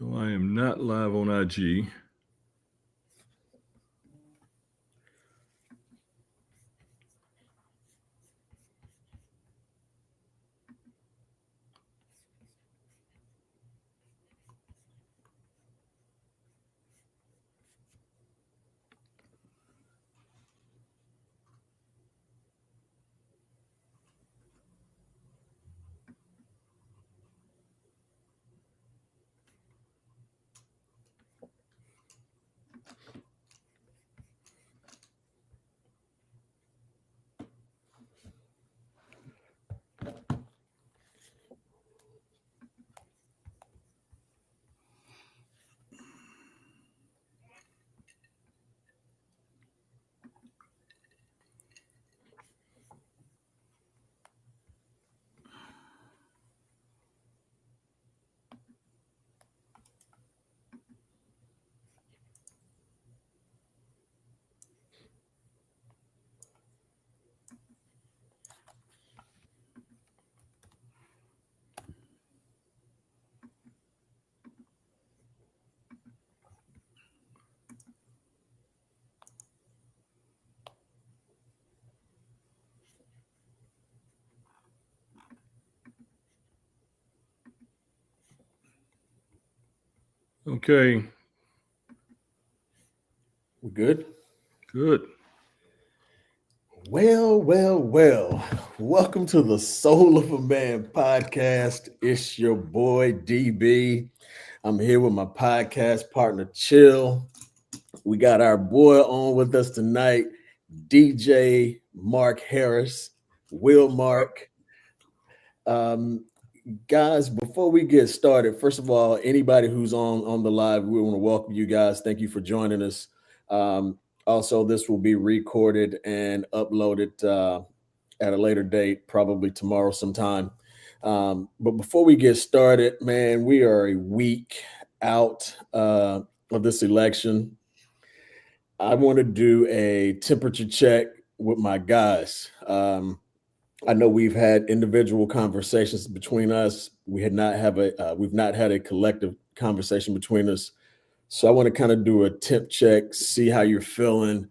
So I am not live on IG. Okay, We good? good. Well. Welcome to the Soul of a Man podcast. It's your boy DB. I'm here with my podcast partner Chill. We got our boy on with us tonight, DJ Mark Harris, Wilmark. Um, Guys, before we get started, first of all, anybody who's on the live, we want to welcome you guys. Thank you for joining us. Also, this will be recorded and uploaded at a later date, probably tomorrow sometime. But before we get started, man, we are a week out of this election. I want to do a temperature check with my guys. I know we've had individual conversations between us. We've not had a collective conversation between us. So I want to kind of do a temp check, see how you're feeling,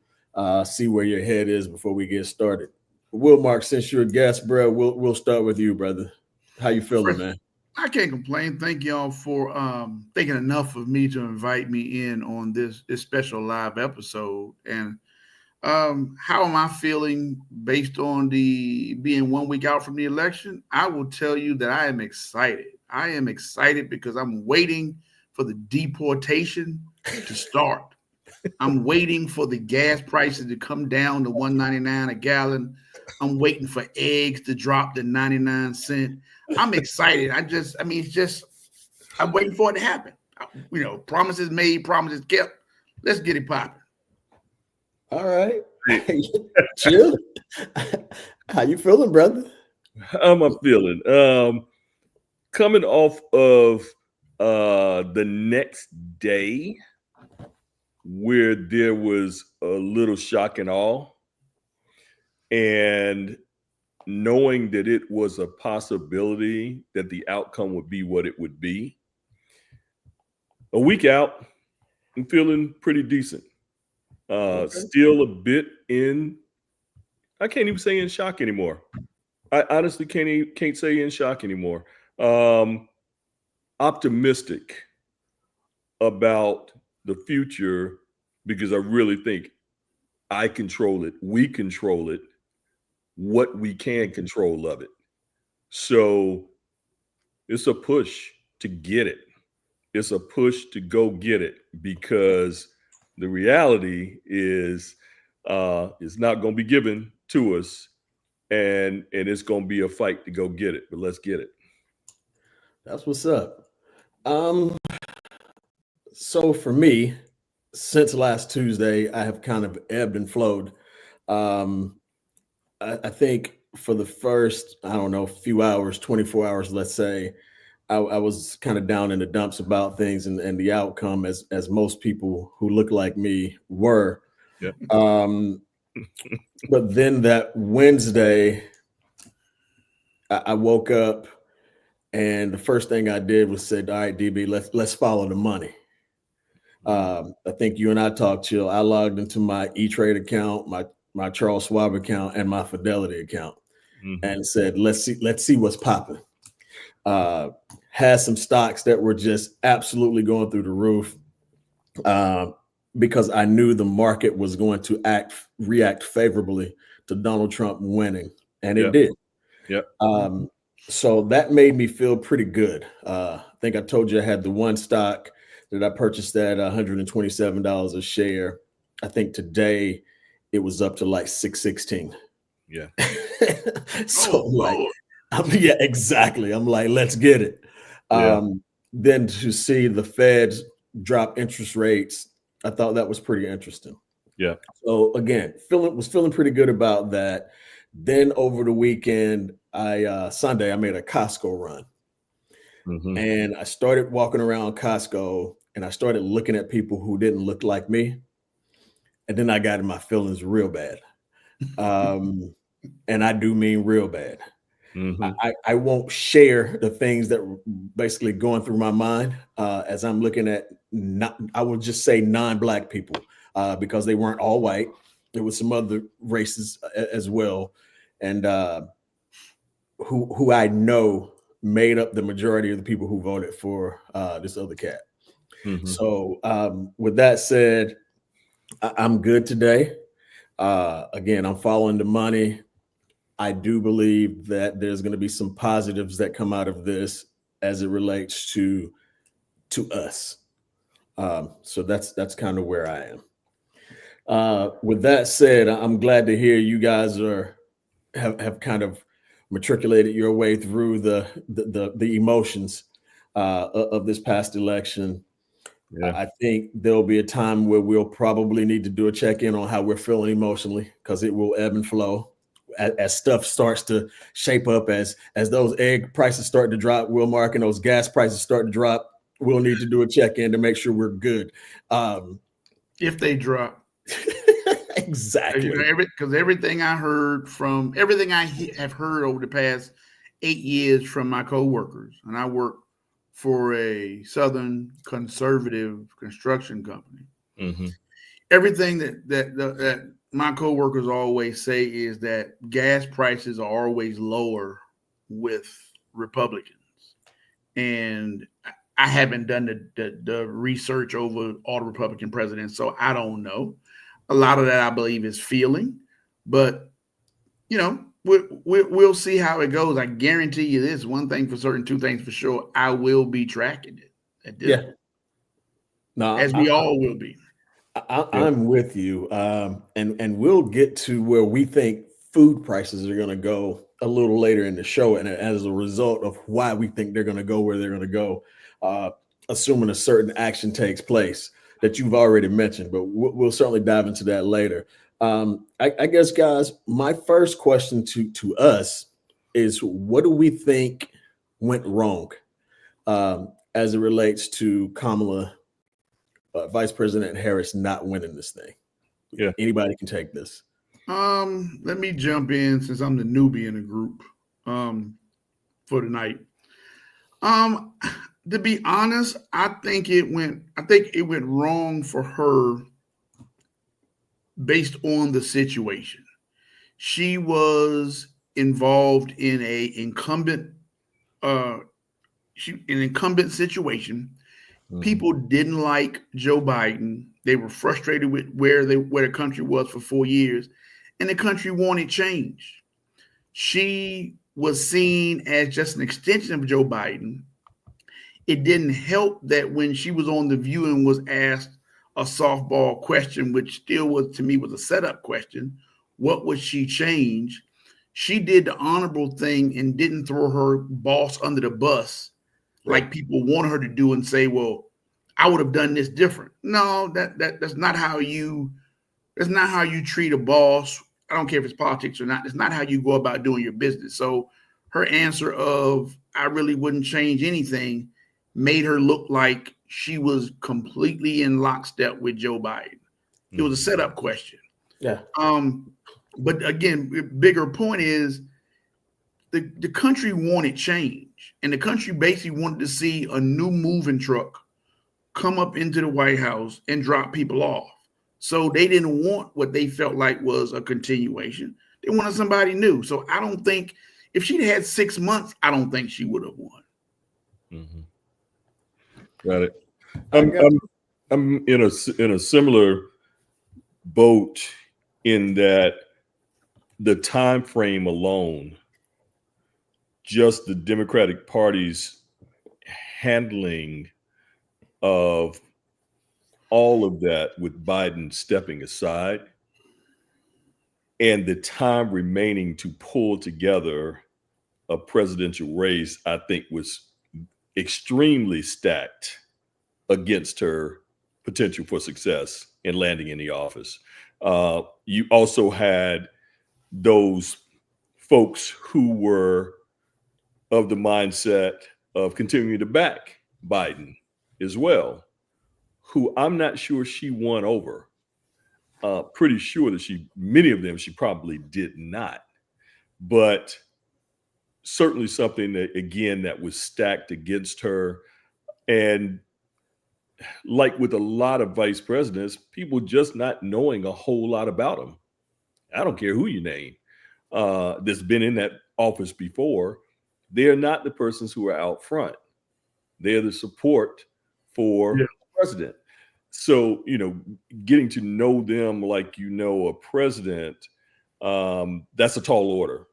see where your head is before we get started. Mark, since you're a guest, bro, we'll start with you, brother. How you feeling, man? I can't complain. Thank y'all for thinking enough of me to invite me in on this special live episode. And how am I feeling based on the being 1 week out from the election? I will tell you that I am excited. I am excited because I'm waiting for the deportation to start. I'm waiting for the gas prices to come down to $1.99 a gallon. I'm waiting for eggs to drop to 99 cents. I'm excited. I'm waiting for it to happen. Promises made, promises kept. Let's get it popping. All right. Chill. How you feeling, brother? How am I feeling? Coming off of the next day where there was a little shock and awe, and knowing that it was a possibility that the outcome would be what it would be. A week out, I'm feeling pretty decent. Still a bit I can't even say in shock anymore. I honestly can't say in shock anymore. Optimistic about the future because I really think I control it. We control it. What we can control of it. So it's a push to get it. It's a push to go get it because the reality is it's not going to be given to us, and it's going to be a fight to go get it. But let's get it. That's what's up. So for me, since last Tuesday, I have kind of ebbed and flowed. I think for the first, I don't know, few hours, 24 hours, let's say, I was kind of down in the dumps about things and the outcome as most people who look like me were. Yeah. But then that Wednesday, I woke up And the first thing I did was said, all right, DB, let's follow the money. I think you and I talked, Chill. I logged into my E-Trade account, my Charles Schwab account, and my Fidelity account, and said, let's see what's popping. Had some stocks that were just absolutely going through the roof, because I knew the market was going to react favorably to Donald Trump winning, and it did. Yep. So that made me feel pretty good. I think I told you I had the one stock that I purchased at $127 a share. I think today it was up to like $616. Yeah. So yeah, exactly. I'm like, let's get it. Then to see the Fed drop interest rates, I thought that was pretty interesting. Yeah. So again, was feeling pretty good about that. Then over the weekend, Sunday, I made a Costco run. And I started walking around Costco and I started looking at people who didn't look like me. And then I got in my feelings real bad. And I do mean real bad. I won't share the things that were basically going through my mind as I'm looking at, I would just say non-Black people, because they weren't all white. There was some other races as well. And who I know made up the majority of the people who voted for this other cat. So with that said, I'm good today. Again, I'm following the money. I do believe that there's going to be some positives that come out of this as it relates to us. So that's kind of where I am. With that said, I'm glad to hear you guys have kind of matriculated your way through the emotions of this past election. Yeah. I think there'll be a time where we'll probably need to do a check-in on how we're feeling emotionally, because it will ebb and flow as stuff starts to shape up, as those egg prices start to drop, Wilmark, and those gas prices start to drop. We'll need to do a check-in to make sure we're good. If they drop. Exactly. Because everything I have heard over the past 8 years from my coworkers, and I work for a Southern conservative construction company. Everything that my coworkers always say is that gas prices are always lower with Republicans. And I haven't done the research over all the Republican presidents, so I don't know. A lot of that I believe is feeling, but we'll see how it goes. I guarantee you this: one thing for certain, two things for sure. I will be tracking it at this point. No, as we all will be. I'm with you, and we'll get to where we think food prices are going to go a little later in the show, and as a result of why we think they're going to go where they're going to go, assuming a certain action takes place that you've already mentioned. But we'll certainly dive into that later. I guess, guys, my first question to us is, what do we think went wrong as it relates to Kamala, Vice President Harris, not winning this thing? Yeah, anybody can take this. Let me jump in since I'm the newbie in the group for tonight. To be honest, I think it went wrong for her based on the situation. She was involved in an incumbent situation. People didn't like Joe Biden. They were frustrated with where the country was for 4 years, and the country wanted change. She was seen as just an extension of Joe Biden. It didn't help that when she was on The View and was asked a softball question, which still was, to me, was a setup question, what would she change? She did the honorable thing and didn't throw her boss under the bus like people want her to do and say, well, I would have done this different. No, that's not how you treat a boss. I don't care if it's politics or not. It's not how you go about doing your business. So her answer of, I really wouldn't change anything, made her look like she was completely in lockstep with Joe Biden. It was a setup question. Yeah. But again, bigger point is, the country wanted change, and the country basically wanted to see a new moving truck come up into the White House and drop people off. So they didn't want what they felt like was a continuation. They wanted somebody new. So I don't think if she'd had 6 months, I don't think she would have won. Mm-hmm. Got it. I'm in a similar boat in that the time frame alone, just the Democratic Party's handling of all of that with Biden stepping aside and the time remaining to pull together a presidential race, I think was extremely stacked against her potential for success in landing in the office. You also had those folks who were of the mindset of continuing to back Biden as well, who I'm not sure she won over. Pretty sure that many of them, she probably did not. But certainly something that, again, that was stacked against her. And like with a lot of vice presidents, people just not knowing a whole lot about them. I don't care who you name that's been in that office before. They're not the persons who are out front. They're the support for the president. So, getting to know them like a president, that's a tall order.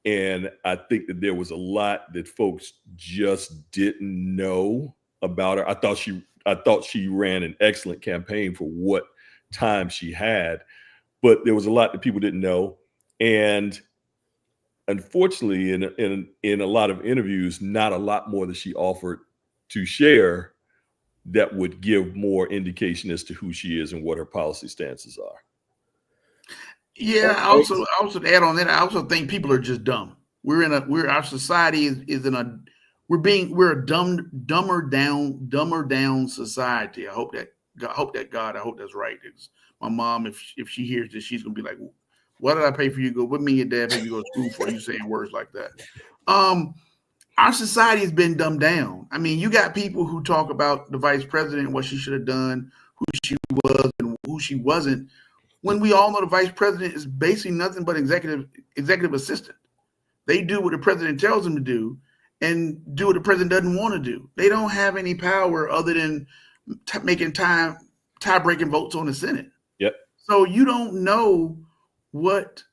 And I think that there was a lot that folks just didn't know about her. I thought she ran an excellent campaign for what time she had, but there was a lot that people didn't know. And unfortunately, in a lot of interviews, not a lot more that she offered to share that would give more indication as to who she is and what her policy stances are. Yeah, I also to add on that, I also think people are just dumb. Our society is in a we're a dumber down society. I hope that's right. Because my mom, if she hears this, she's gonna be like, "What did I pay for you to go? What me and your dad pay you to go to school for? You saying words like that?" Our society has been dumbed down. I mean, you got people who talk about the vice president, what she should have done, who she was and who she wasn't, when we all know the vice president is basically nothing but executive assistant. They do what the president tells them to do and do what the president doesn't want to do. They don't have any power other than making tie-breaking votes on the Senate. Yep. So you don't know what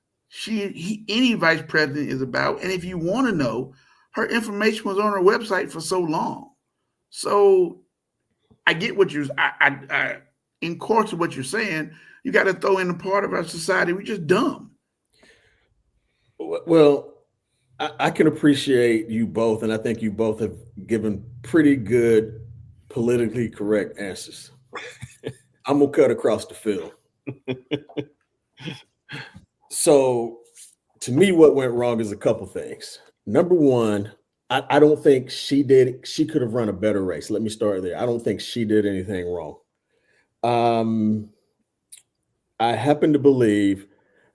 any vice president is about. And if you want to know, her information was on her website for so long. So I get what I in course of what you're saying, you got to throw in a part of our society. We're just dumb. Well, I can appreciate you both, and I think you both have given pretty good politically correct answers. I'm gonna cut across the field. So to me, what went wrong is a couple things. Number one, I don't think she could have run a better race. Let me start there. I don't think she did anything wrong. I happen to believe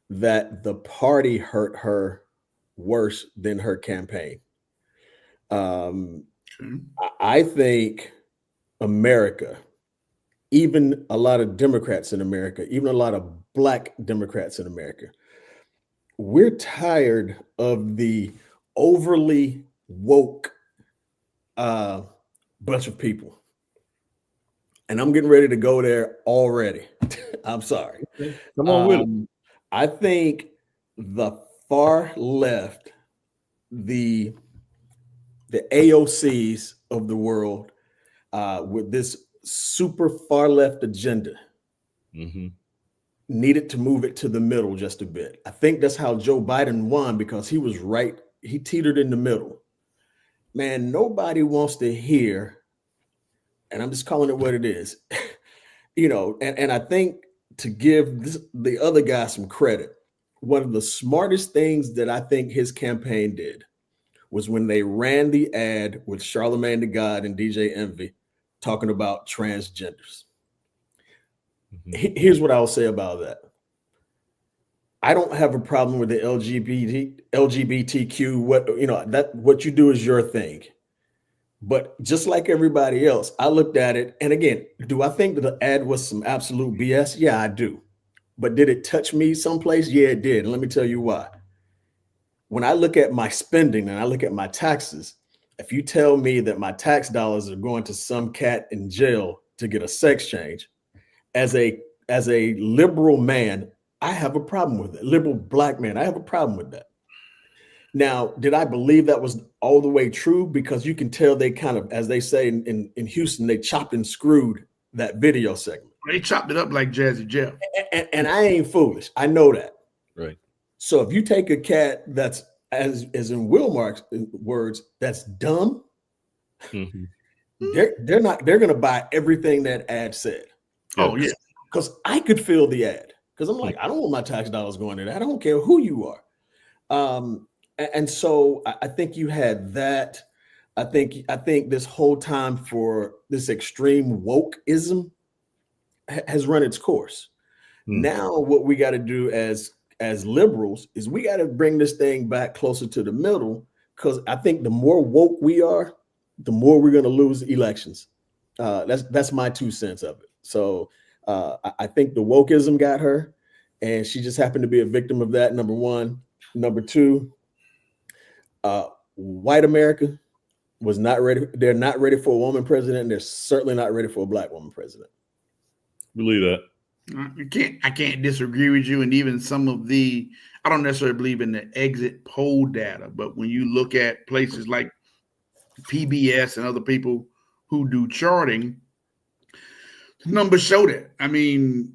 that the party hurt her worse than her campaign. I think America, even a lot of Democrats in America, even a lot of Black Democrats in America, we're tired of the overly woke bunch of people. And I'm getting ready to go there already. I'm sorry. Come on with it. I think the far left, the AOCs of the world, with this super far left agenda, needed to move it to the middle just a bit. I think that's how Joe Biden won, because he was right. He teetered in the middle. Man, nobody wants to hear, and I'm just calling it what it is, and I think, to give the other guy some credit, one of the smartest things that I think his campaign did was when they ran the ad with Charlemagne the God and DJ Envy talking about transgenders. Here's what I'll say about that. I don't have a problem with the LGBTQ. What you do is your thing. But just like everybody else, I looked at it. And again, do I think that the ad was some absolute BS? Yeah, I do. But did it touch me someplace? Yeah, it did. And let me tell you why. When I look at my spending and I look at my taxes, if you tell me that my tax dollars are going to some cat in jail to get a sex change, as a liberal man, I have a problem with it. Liberal black man, I have a problem with that. Now, did I believe that was all the way true? Because you can tell they kind of, as they say in Houston, they chopped and screwed that video segment. They chopped it up like Jazzy Jeff. And I ain't foolish. I know that. Right. So if you take a cat that's, as in Wilmark's words, that's dumb, Mm-hmm. they're going to buy everything that ad said. Oh, yeah. Because I could feel the ad. Because I'm like, I don't want my tax dollars going to that. I don't care who you are. And so I think you had that. I think this whole time for this extreme wokeism has run its course. Now what we got to do as liberals is we got to bring this thing back closer to the middle, because I think the more woke we are, the more we're going to lose elections. That's my 2 cents of it. So I think the wokeism got her, and she just happened to be a victim of that. Number one. Number two, white America was not ready. They're not ready for a woman president, and they're certainly not ready for a black woman president. Believe that. I can't disagree with you. And even some of I don't necessarily believe in the exit poll data, but when you look at places like PBS and other people who do charting, the numbers show that. I mean,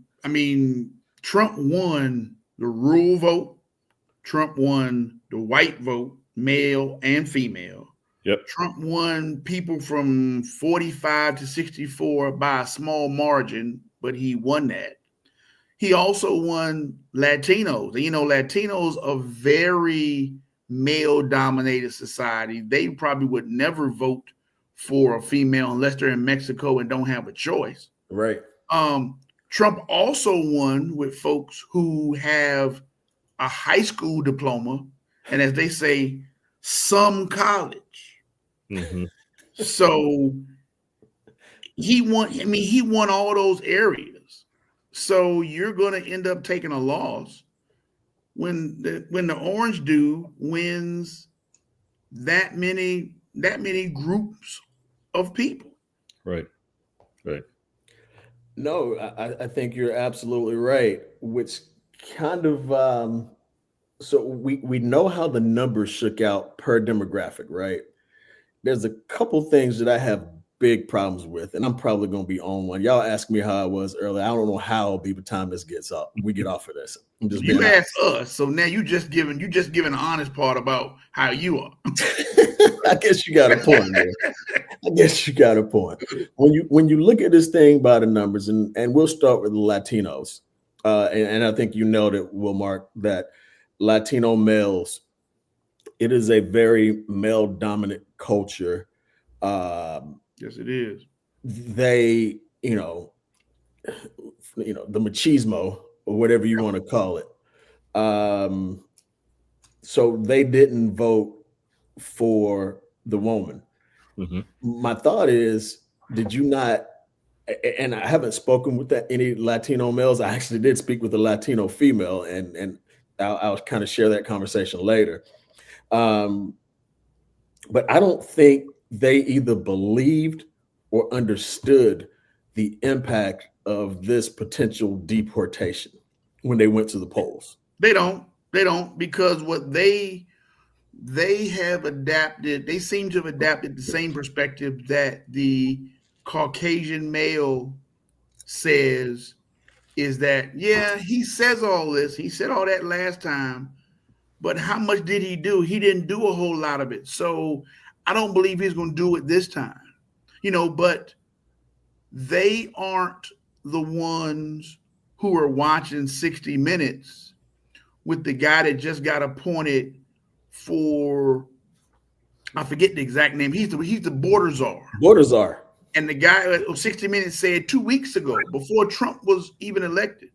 Trump won the rural vote. Trump won the white vote, male and female. Yep. Trump won people from 45 to 64 by a small margin, but he won that. He also won Latinos. And, Latinos are very male-dominated society. They probably would never vote for a female unless they're in Mexico and don't have a choice. Right. Trump also won with folks who have a high school diploma, and as they say, some college. Mm-hmm. So he won all those areas. So you're going to end up taking a loss when the orange dude wins that many groups of people. Right. No, I think you're absolutely right, which kind of so we know how the numbers shook out per demographic, right? There's a couple things that I have big problems with, and I'm probably going to be on one. Y'all asked me how I was earlier. I don't know how I'll be by the time this gets up. We get off of this. I'm just you asked us, so now you just giving an honest part about how you are. I guess you got a point there. I guess you got a point. When you look at this thing by the numbers, and we'll start with the Latinos, and I think you know that, Wilmark, that Latino males, it is a very male dominant culture. Yes, it is. They, the machismo or whatever you want to call it. So they didn't vote for the woman. Mm-hmm. My thought is, did you not? And I haven't spoken with any Latino males. I actually did speak with a Latino female, and I'll kind of share that conversation later. But I don't think they either believed or understood the impact of this potential deportation when they went to the polls. They don't, because what they have adapted, they seem to have adapted the same perspective that the Caucasian male says, is that, yeah, he says all this. He said all that last time, but how much did he do? He didn't do a whole lot of it. So I don't believe he's going to do it this time, but they aren't the ones who are watching 60 Minutes with the guy that just got appointed for, I forget the exact name. He's the border czar. Border czar. And the guy at 60 Minutes said 2 weeks ago, before Trump was even elected,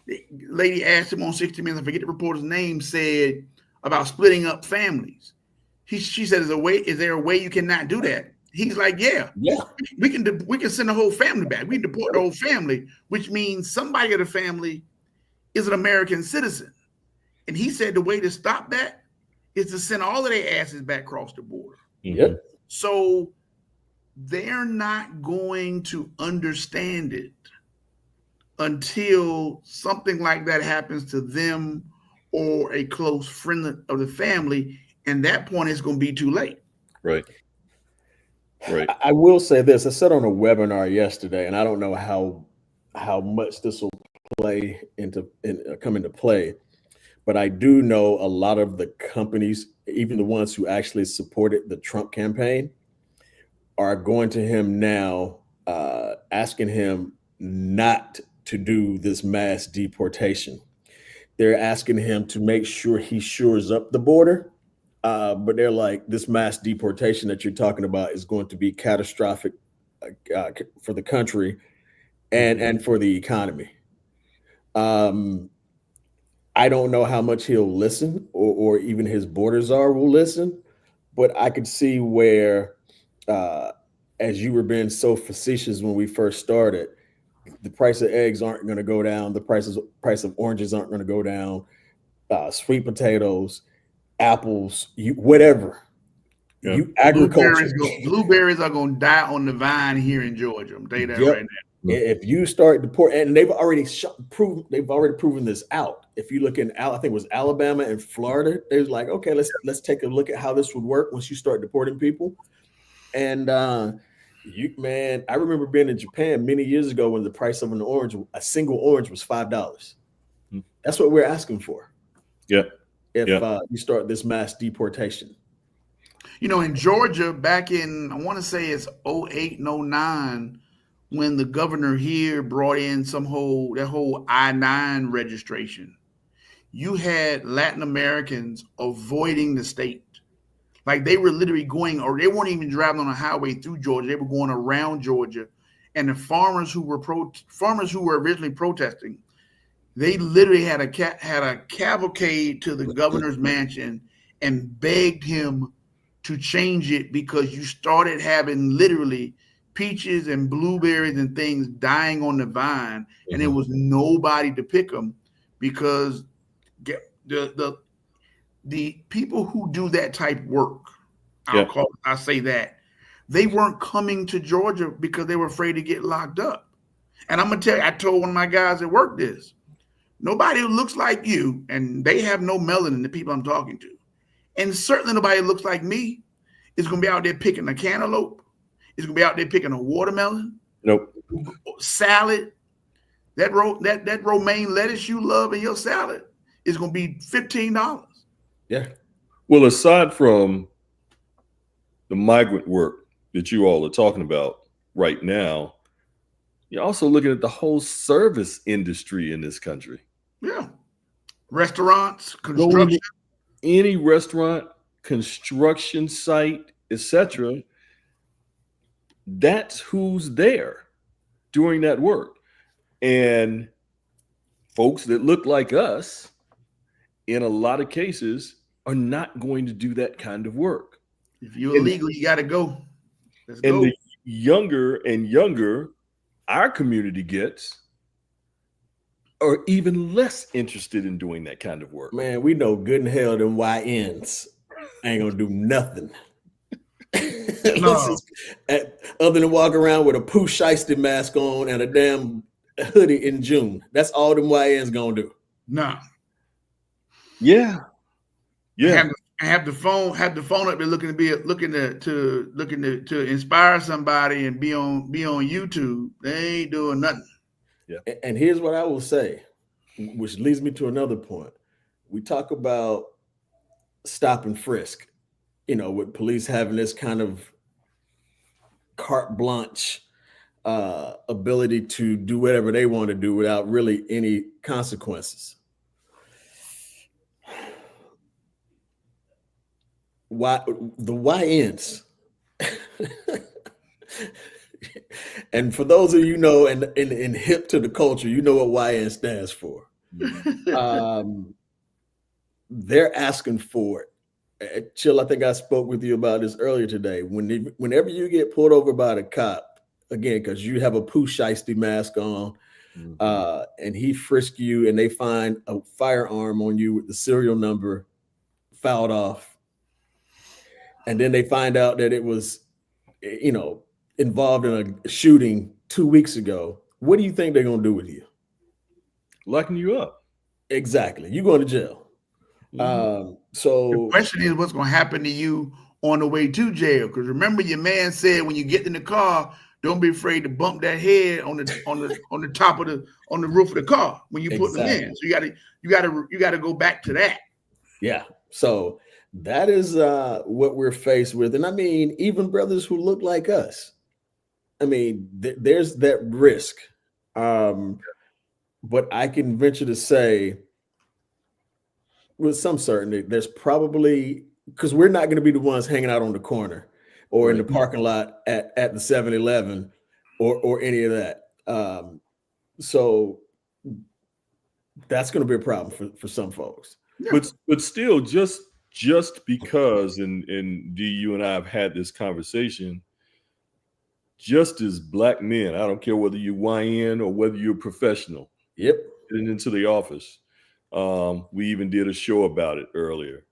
The lady asked him on 60 Minutes, I forget the reporter's name, said about splitting up families. She said, is there a way you cannot do that? He's like, yeah, we can send the whole family back. We can deport the whole family, which means somebody of the family is an American citizen. And he said the way to stop that is to send all of their asses back across the border. Yep. So they're not going to understand it until something like that happens to them or a close friend of the family. And that point is going to be too late. Right. I will say this. I said on a webinar yesterday, and I don't know how much this will come into play, but I do know a lot of the companies, even the ones who actually supported the Trump campaign, are going to him now, asking him not to do this mass deportation. They're asking him to make sure he shores up the border. But they're like, this mass deportation that you're talking about is going to be catastrophic for the country and for the economy. I don't know how much he'll listen or even his borders will listen, but I could see where, as you were being so facetious when we first started, the price of eggs aren't going to go down. The price of oranges aren't going to go down. Sweet potatoes, apples, whatever. Yeah. You agriculture. Blueberries are going to die on the vine here in Georgia. I'm telling you that right now. If you start deport, and they've already proven this out. If you look in, I think it was Alabama and Florida, they was like, okay, let's take a look at how this would work once you start deporting people. And I remember being in Japan many years ago when the price of a single orange was $5. That's what we're asking for. Yeah. If you start this mass deportation. In Georgia, back in, I want to say it's 08 and 09, when the governor here brought in that whole I-9 registration, you had Latin Americans avoiding the state. Like they were literally going, or they weren't even driving on a highway through Georgia. They were going around Georgia. And the farmers who were originally protesting, they literally had a cavalcade to the governor's mansion and begged him to change it because you started having literally peaches and blueberries and things dying on the vine, and there was nobody to pick them because the people who do that type work, I say that, they weren't coming to Georgia because they were afraid to get locked up. And I'm gonna tell you, I told one of my guys at work this. Nobody who looks like you, and they have no melanin, the people I'm talking to, and certainly nobody who looks like me is going to be out there picking a cantaloupe, is going to be out there picking a watermelon, salad. That romaine lettuce you love in your salad is going to be $15. Yeah. Well, aside from the migrant work that you all are talking about right now, you're also looking at the whole service industry in this country. Yeah. Restaurants, construction. Any restaurant, construction site, etc. That's who's there doing that work. And folks that look like us, in a lot of cases, are not going to do that kind of work. If you're illegal, you got to go. Let's go. And the younger and younger our community gets, are even less interested in doing that kind of work. Man, we know good and hell them YNs ain't gonna do nothing. No. Other than walk around with a Pooh Shiesty mask on and a damn hoodie in June. That's all them YNs gonna do. No. Yeah. Have the phone up there looking to inspire somebody and be on YouTube. They ain't doing nothing. Yeah. And here's what I will say, which leads me to another point. We talk about stop and frisk, with police having this kind of carte blanche ability to do whatever they want to do without really any consequences. Why the YNs? And for those of you and hip to the culture, you know what YN stands for. They're asking for it. Chill, I think I spoke with you about this earlier today. Whenever you get pulled over by the cop, again, because you have a poo shiesty mask on, and he frisk you and they find a firearm on you with the serial number fouled off, and then they find out that it was, involved in a shooting 2 weeks ago, what do you think they're going to do with you? Locking you up. Exactly. You're going to jail. So the question is, what's going to happen to you on the way to jail? Because remember, your man said when you get in the car, don't be afraid to bump that head on the top of the roof of the car when you put them in. So you gotta go back to that. Yeah. So that is what we're faced with, and I mean, even brothers who look like us. I mean, there's that risk, but I can venture to say, with some certainty, there's probably, because we're not going to be the ones hanging out on the corner or in the parking lot at the 7-Eleven or any of that. So that's going to be a problem for some folks. Yeah. But still, just because, and D, you and I have had this conversation, just as black men, I don't care whether you're YN or whether you're a professional. Yep. Getting into the office. We even did a show about it earlier.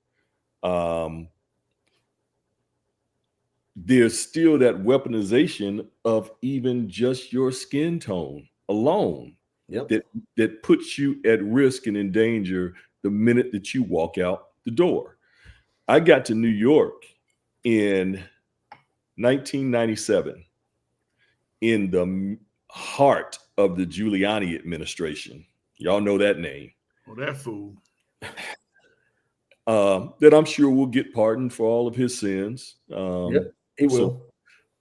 There's still that weaponization of even just your skin tone alone. Yep. That puts you at risk and in danger the minute that you walk out the door. I got to New York in 1997 in the heart of the Giuliani administration. Y'all know that name. Oh, that fool. That I'm sure will get pardoned for all of his sins. Yep, he will.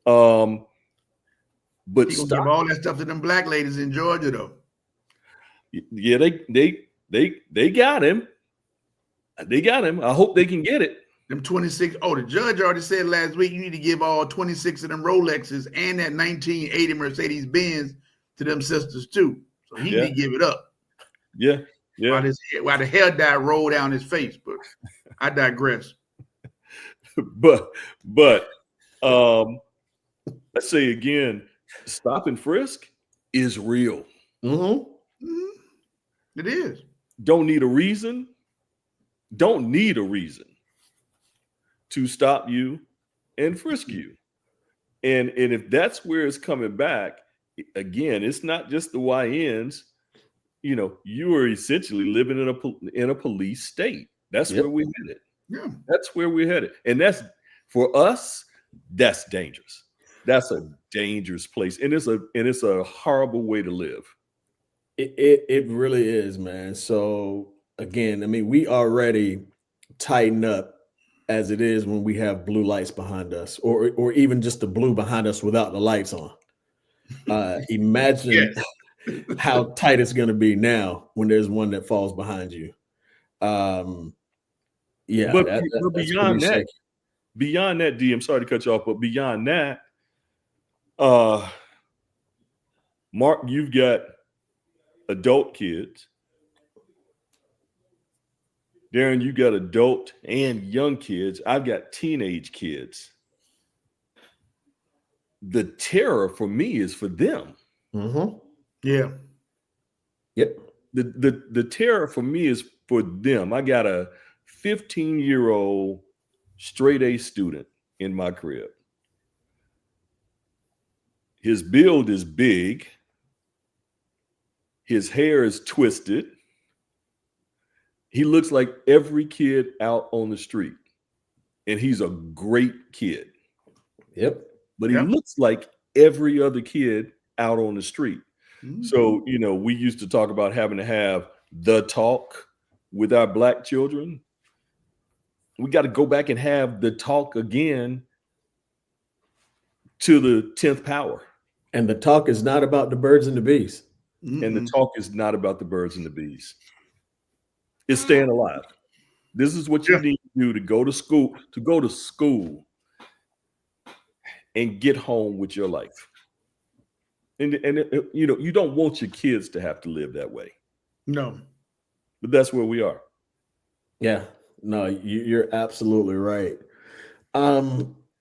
But he gonna give all that stuff to them black ladies in Georgia, though. Yeah, they got him. They got him. I hope they can get it. Them 26. Oh, the judge already said last week you need to give all 26 of them Rolexes and that 1980 Mercedes Benz to them sisters too. So he need to give it up. Yeah. Yeah. While the hair dye rolled down his face, but I digress. but I say again, stop and frisk is real. Mm-hmm. It is. Don't need a reason to stop you and frisk you. And if that's where it's coming back, again, it's not just the YNs. You know, you are essentially living in a police state. That's where we're headed. Yeah, that's where we're headed, and that's for us. That's dangerous. That's a dangerous place, and it's a horrible way to live. It really is, man. So again, I mean, we already tighten up as it is when we have blue lights behind us, or even just the blue behind us without the lights on. Imagine how tight it's going to be now when there's one that falls behind you. But beyond that, D, I'm sorry to cut you off, but beyond that, Mark, you've got adult kids. Darren, you got adult and young kids. I've got teenage kids. The terror for me is for them. Mm-hmm. Yeah. Yep. The terror for me is for them. I got a 15-year-old straight A student in my crib. His build is big. His hair is twisted. He looks like every kid out on the street. And he's a great kid. Yep. But he looks like every other kid out on the street. Mm-hmm. So, you know, we used to talk about having to have the talk with our black children. We got to go back and have the talk again to the 10th power. And the talk is not about the birds and the bees. Mm-hmm. And the talk is not about the birds and the bees. It's staying alive. This is what you need to do to go to school, and get home with your life. And you know, you don't want your kids to have to live that way. No. But that's where we are. Yeah, no, you're absolutely right.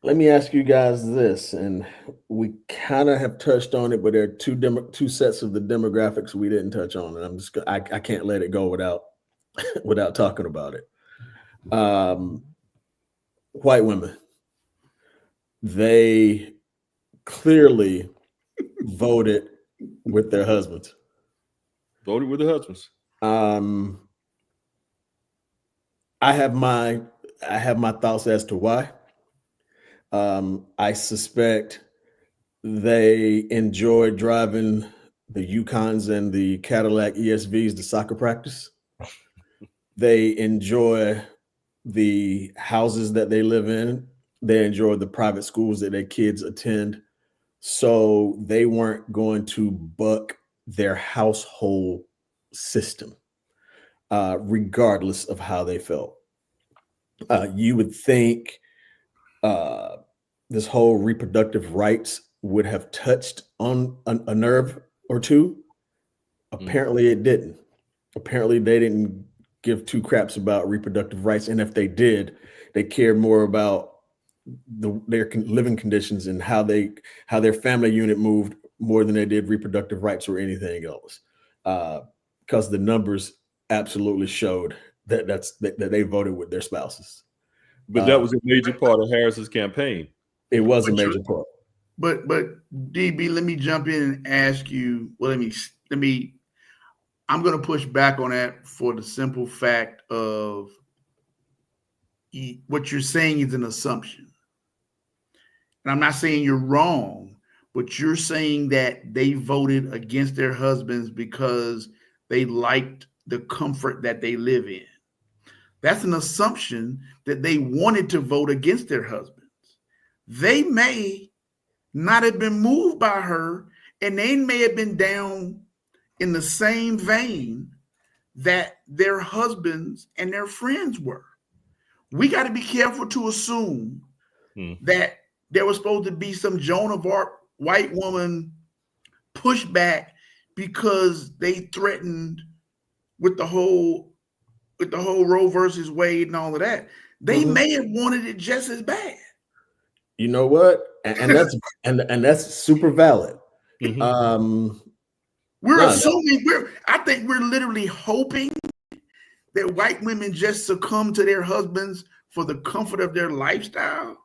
Let me ask you guys this, and we kind of have touched on it, but there are two sets of the demographics we didn't touch on, and I can't let it go without without talking about it. White women, they clearly voted with their husbands. Voted with the husbands. I have my thoughts as to why. I suspect they enjoy driving the Yukons and the Cadillac ESVs to soccer practice. They enjoy the houses that they live in. They enjoy the private schools that their kids attend. So they weren't going to buck their household system, regardless of how they felt. You would think this whole reproductive rights would have touched on a nerve or two. Apparently it didn't. Apparently they didn't give two craps about reproductive rights. And if they did, they cared more about their living conditions and how their family unit moved more than they did reproductive rights or anything else. Because the numbers absolutely showed that they voted with their spouses. But that was a major part of Harris's campaign. It was a major part. But DB, let me jump in and ask you. Well, let me. I'm going to push back on that for the simple fact of what you're saying is an assumption. And I'm not saying you're wrong, but you're saying that they voted against their husbands because they liked the comfort that they live in. That's an assumption that they wanted to vote against their husbands. They may not have been moved by her, and they may have been down in the same vein that their husbands and their friends were. We got to be careful to assume that there was supposed to be some Joan of Arc white woman pushback because they threatened with the whole Roe versus Wade and all of that. They may have wanted it just as bad. You know what? And that's and that's super valid. I think we're literally hoping that white women just succumb to their husbands for the comfort of their lifestyle.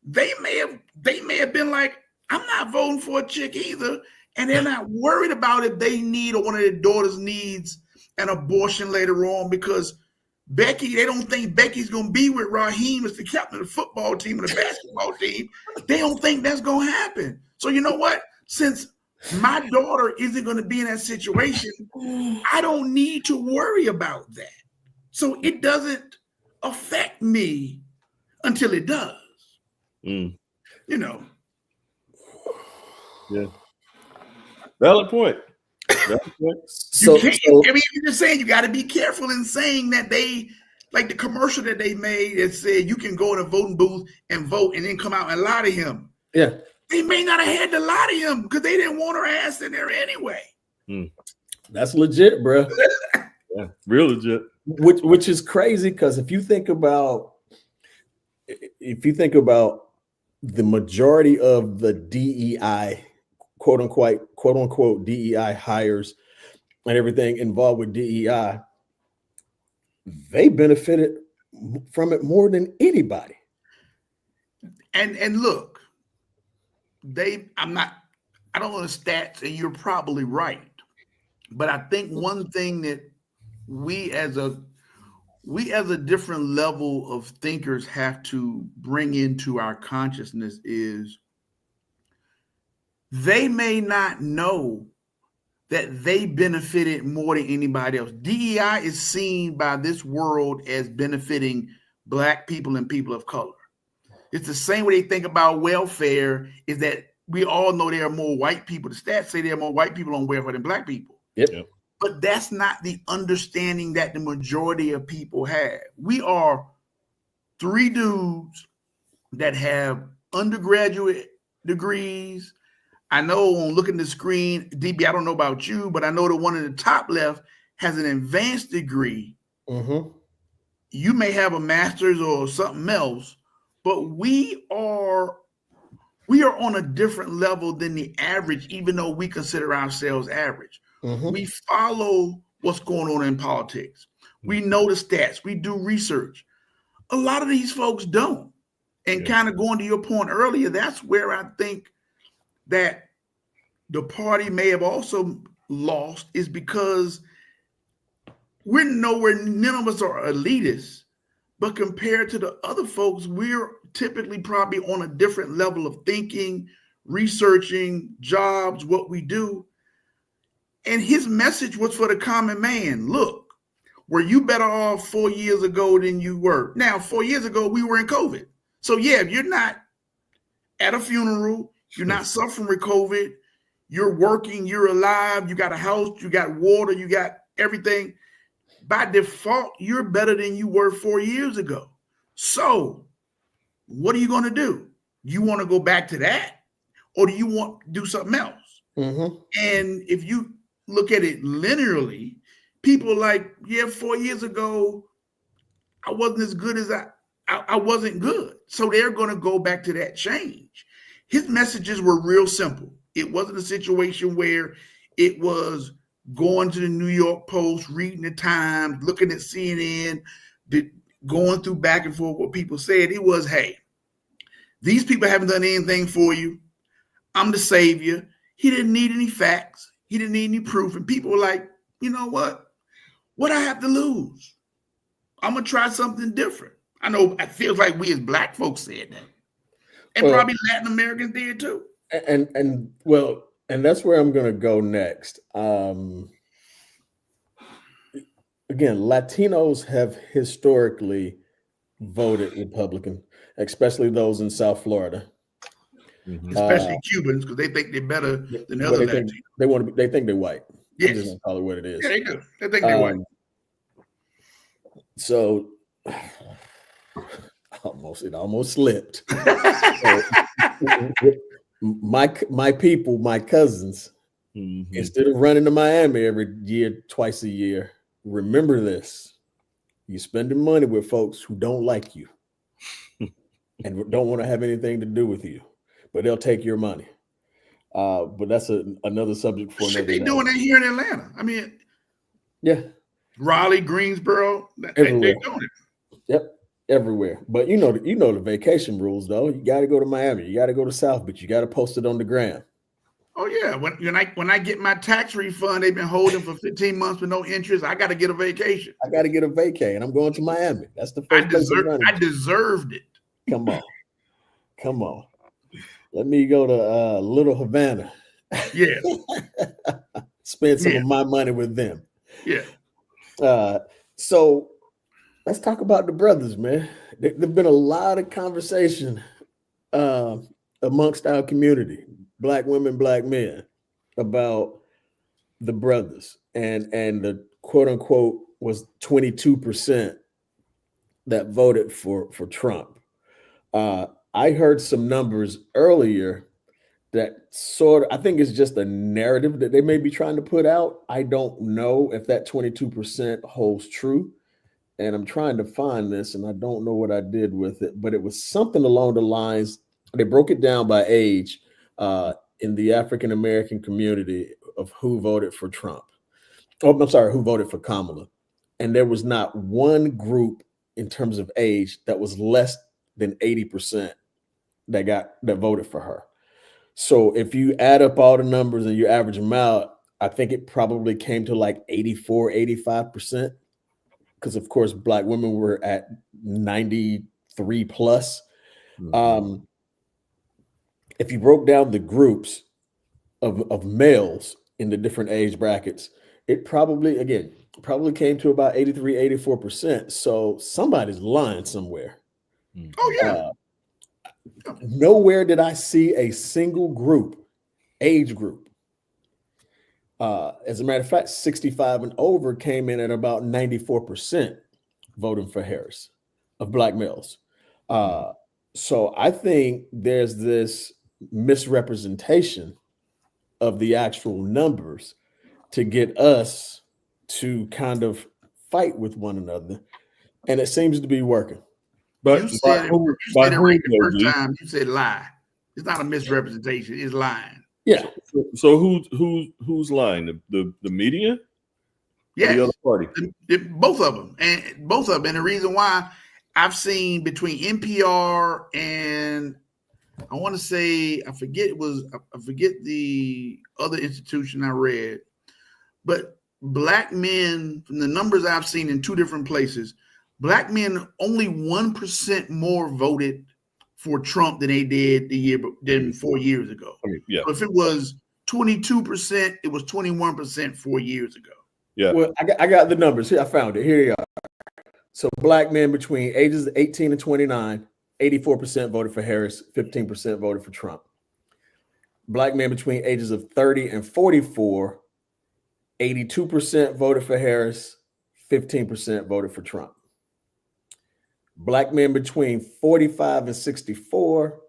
They may have been like, I'm not voting for a chick either. And they're not worried about if they need or one of their daughters needs an abortion later on, because Becky, they don't think Becky's going to be with Raheem as the captain of the football team and the basketball team. They don't think that's going to happen. So you know what? Since my daughter isn't going to be in that situation, I don't need to worry about that. So it doesn't affect me until it does. You know. Yeah. Valid point. So, you're just saying you got to be careful in saying that they, like the commercial that they made that said you can go in a voting booth and vote and then come out and lie to him. Yeah. They may not have had to lie to him because they didn't want her ass in there anyway. That's legit, bro. Yeah, real legit. Which is crazy, because if you think about the majority of the DEI, quote unquote DEI hires and everything involved with DEI, they benefited from it more than anybody. And look, I don't know the stats, and you're probably right. But I think one thing that we as a different level of thinkers have to bring into our consciousness is they may not know that they benefited more than anybody else. DEI is seen by this world as benefiting Black people and people of color. It's the same way they think about welfare, is that we all know there are more white people. The stats say there are more white people on welfare than Black people. Yep. But that's not the understanding that the majority of people have. We are three dudes that have undergraduate degrees. I know on looking at the screen, DB, I don't know about you, but I know the one in the top left has an advanced degree. Mm-hmm. You may have a master's or something else, but we are on a different level than the average, even though we consider ourselves average. Mm-hmm. We follow what's going on in politics. We know the stats. We do research. A lot of these folks don't. And kind of going to your point earlier, that's where I think that the party may have also lost, is because we're nowhere, none of us are elitists, but compared to the other folks, we're typically probably on a different level of thinking, researching jobs, what we do. And his message was for the common man. Look, were you better off 4 years ago than you were? Now, 4 years ago, we were in COVID. So yeah, if you're not at a funeral, you're not suffering with COVID, you're working, you're alive, you got a house, you got water, you got everything, by default, you're better than you were 4 years ago. So what are you going to do? You want to go back to that, or do you want to do something else? Mm-hmm. And if you look at it linearly, people are like, yeah, 4 years ago, I wasn't as good as I wasn't good. So they're going to go back to that change. His messages were real simple. It wasn't a situation where it was going to the New York Post, reading the Times, looking at CNN, going through back and forth what people said. It was, hey, these people haven't done anything for you. I'm the savior. He didn't need any facts. He didn't need any proof. And people were like, you know what? What I have to lose? I'm going to try something different. I know it feels like we as Black folks said that. And probably Latin Americans did too. And that's where I'm going to go next. Again, Latinos have historically voted Republican, especially those in South Florida. Especially Cubans, because they think they're better than the other Latinos. They think they're white. Yes. I'm just going to call it what it is. Yeah, they do. They think they're white. So it almost slipped. My people, my cousins, instead of running to Miami every year, twice a year, remember this: you're spending money with folks who don't like you and don't want to have anything to do with you, but they'll take your money. But that's another subject for another day. They're doing that here in Atlanta. I mean, yeah, Raleigh, Greensboro, everywhere. They're doing it. Yep. Everywhere. But you know the vacation rules, though. You got to go to Miami. You got to go to South Beach. You got to post it on the gram. Oh yeah. When I get my tax refund, they've been holding for 15 months with no interest. I got to get a vacation. I got to get a vacay, and I'm going to Miami. That's the first place I deserved it. Come on. Let me go to Little Havana. Yeah. Spend some of my money with them. Yeah. So let's talk about the brothers, man. There's been a lot of conversation amongst our community, Black women, Black men, about the brothers, and the quote unquote was 22% that voted for Trump. I heard some numbers earlier that I think it's just a narrative that they may be trying to put out. I don't know if that 22% holds true. And I'm trying to find this, and I don't know what I did with it, but it was something along the lines, they broke it down by age in the African-American community of who voted for Trump. Oh, I'm sorry, who voted for Kamala. And there was not one group in terms of age that was less than 80% that voted for her. So if you add up all the numbers and you average them out, I think it probably came to like 84, 85%. Because of course, Black women were at 93 plus. If you broke down the groups of males in the different age brackets, it probably came to about 83, 84%. So somebody's lying somewhere. Oh yeah. Nowhere did I see a single age group. As a matter of fact, 65 and over came in at about 94% voting for Harris of Black males. So I think there's this misrepresentation of the actual numbers to get us to kind of fight with one another, and it seems to be working. But You said it right the though, first D? time. You said lie. It's not a misrepresentation. It's lying. Yeah. So who's lying? The media or Yes, the other party? both of them, and both of them. And the reason why I've seen between NPR and I want to say I forget the other institution I read, but black men from the numbers I've seen in two different places, black men only 1% more voted for Trump than they did than 4 years ago. I mean, yeah. So if it was 22%, it was 21% 4 years ago. Yeah. Well, I got the numbers here. I found it. Here you are. So black men between ages 18 and 29, 84% voted for Harris, 15% voted for Trump. Black men between ages of 30 and 44, 82% voted for Harris, 15% voted for Trump. Black men between 45 and 64,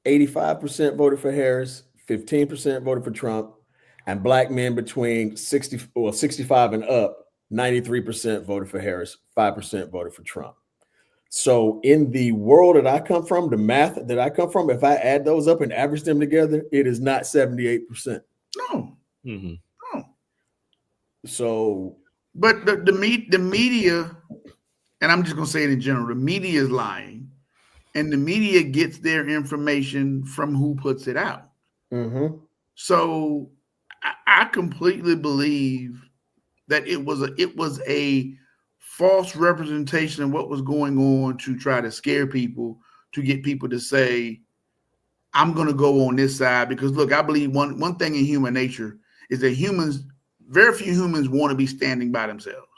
85% voted for Harris, 15% voted for Trump. And black men between 65 and up, 93% voted for Harris, 5% voted for Trump. So in the world that I come from, the math that I come from, if I add those up and average them together, it is not 78%. No. Mm-hmm. No. So, but the media, and I'm just going to say it in general, the media is lying, and the media gets their information from who puts it out. mm-hmm. So I completely believe that it was a false representation of what was going on to try to scare people, to get people to say, I'm going to go on this side. Because look, I believe one thing in human nature is that very few humans want to be standing by themselves.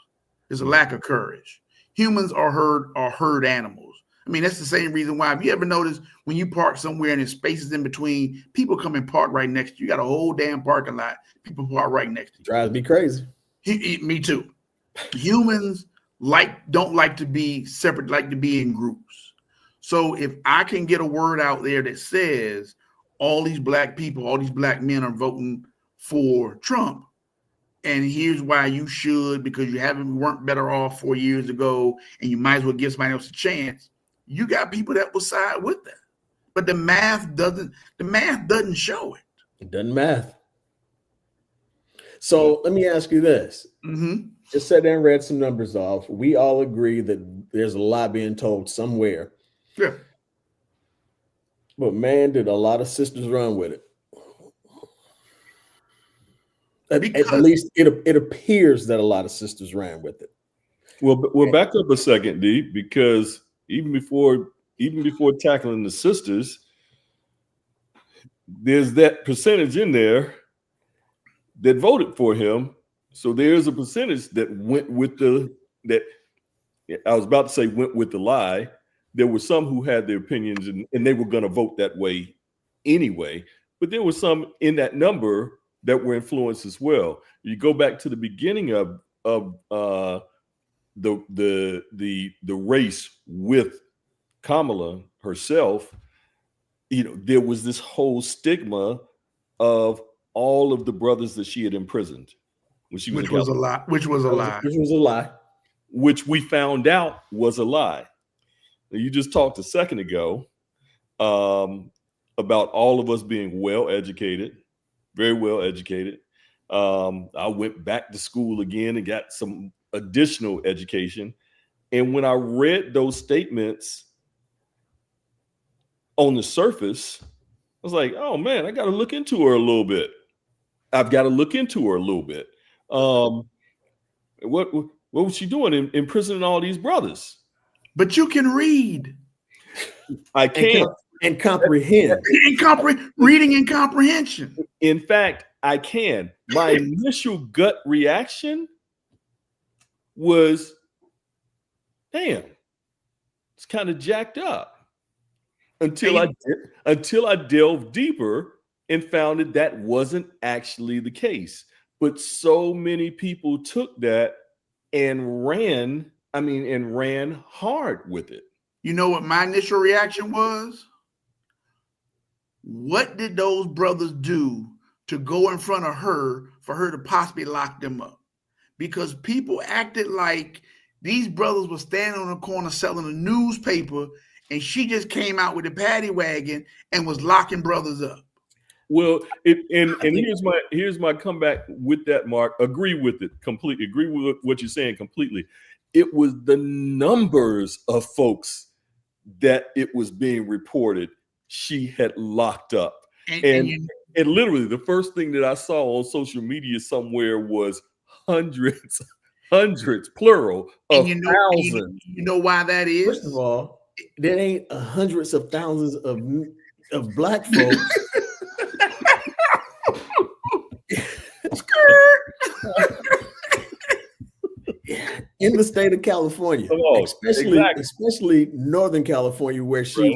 There's a lack of courage. Humans are herd animals. I mean, that's the same reason why. Have you ever noticed when you park somewhere and there's spaces in between, people come and park right next to you? You got a whole damn parking lot. People park right next to you. Drives me crazy. Me too. Humans don't like to be separate, like to be in groups. So if I can get a word out there that says all these black people, all these black men are voting for Trump, and here's why you should, because you weren't better off 4 years ago, and you might as well give somebody else a chance. You got people that will side with that, but the math doesn't show it. It doesn't math. So let me ask you this. Mm-hmm. Just sat there and read some numbers off. We all agree that there's a lie being told somewhere. Yeah. But man, did a lot of sisters run with it. At least it appears that a lot of sisters ran with it. Well, back up a second, D, because even before tackling the sisters, there's that percentage in there that voted for him. So there's a percentage that went with the lie. There were some who had their opinions and they were going to vote that way anyway. But there were some in that number that were influenced as well. You go back to the beginning of the race with Kamala herself. You know, there was this whole stigma of all of the brothers that she had imprisoned when she was which was a lie. Which was a lie. Which we found out was a lie. Now, you just talked a second ago about all of us being well educated, very well educated. I went back to school again and got some additional education. And when I read those statements on the surface, I was like, oh man, I got to look into her a little bit. I've got to look into her a little bit. What was she doing imprisoning all these brothers? But you can read. I can. And comprehend. Reading and comprehension. In fact, I can. My initial gut reaction was, damn, it's kind of jacked up. Until I delved deeper and found that wasn't actually the case. But so many people took that and ran hard with it. You know what my initial reaction was? What did those brothers do to go in front of her for her to possibly lock them up? because people acted like these brothers were standing on the corner selling a newspaper, and she just came out with a paddy wagon and was locking brothers up. Well, here's my comeback with that, Mark. Agree with it completely. Agree with what you're saying completely. It was the numbers of folks that it was being reported she had locked up. And literally the first thing that I saw on social media somewhere was hundreds, plural, of thousands. You know why that is? First of all, there ain't hundreds of thousands of black folks. In the state of California, especially Northern California, where she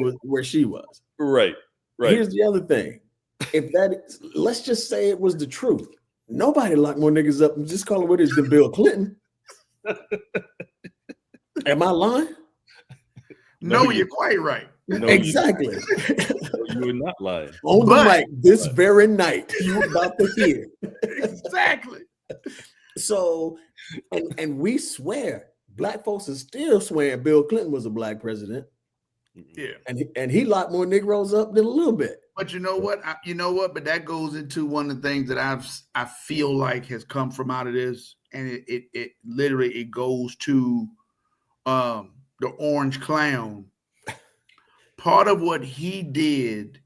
was. Right. Here's the other thing. Let's just say it was the truth. Nobody locked more niggas up and just call it what it is than Bill Clinton. Am I lying? No, you're quite right. No, exactly. You're not lying. On the mic this very night, you're about to hear. Exactly. So, and we swear, black folks are still swearing Bill Clinton was a black president. Yeah. And he locked more Negroes up than a little bit. But you know what? But that goes into one of the things that I feel like has come from out of this. And it literally goes to the Orange Clown. Part of what he did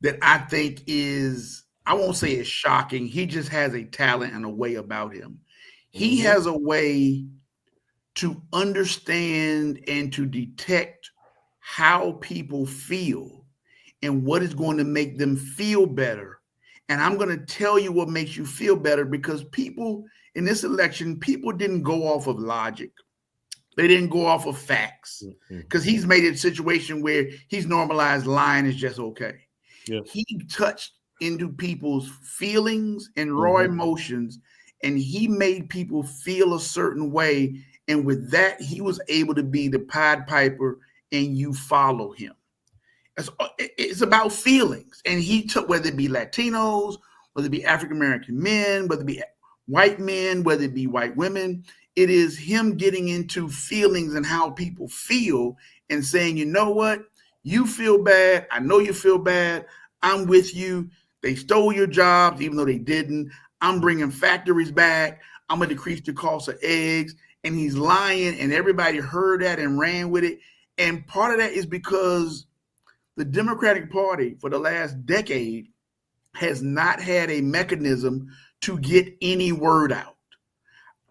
that I think is, I won't say it's shocking. He just has a talent and a way about him. He has a way to understand and to detect how people feel and what is going to make them feel better. And I'm going to tell you what makes you feel better, because people in this election, people didn't go off of logic. They didn't go off of facts, because he's made it a situation where he's normalized lying is just okay. Yeah. He touched into people's feelings and raw emotions, and he made people feel a certain way. And with that, he was able to be the Pied Piper, and you follow him. It's about feelings. And he took, whether it be Latinos, whether it be African-American men, whether it be white men, whether it be white women, it is him getting into feelings and how people feel and saying, you know what? You feel bad. I know you feel bad. I'm with you. They stole your jobs, even though they didn't. I'm bringing factories back. I'm going to decrease the cost of eggs. And he's lying, and everybody heard that and ran with it. And part of that is because the Democratic Party for the last decade has not had a mechanism to get any word out.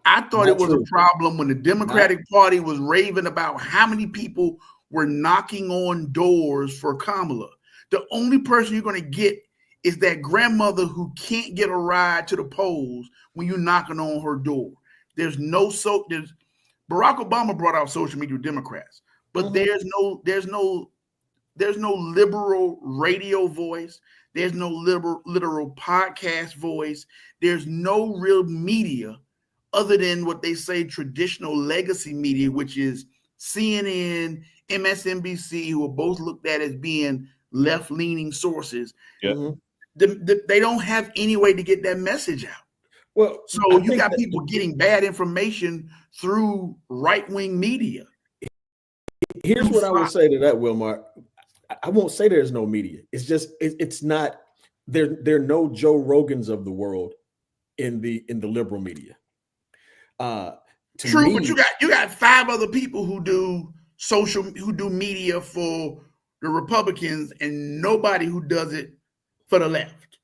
I thought it was a problem when the Democratic Party was raving about how many people were knocking on doors for Kamala. The only person you're going to get is that grandmother who can't get a ride to the polls when you're knocking on her door. There's Barack Obama brought out social media with Democrats, but there's no liberal radio voice. There's no literal podcast voice. There's no real media other than what they say traditional legacy media, which is CNN, MSNBC, who are both looked at as being left-leaning sources. Yeah. They don't have any way to get that message out. Well, so you got people getting bad information through right-wing media. Here's what I will say to that, Wilmark. I won't say there's no media. It's just it's not there are no Joe Rogans of the world in the liberal media. True, but you got 5 other people who do media for the Republicans, and nobody who does it for the left.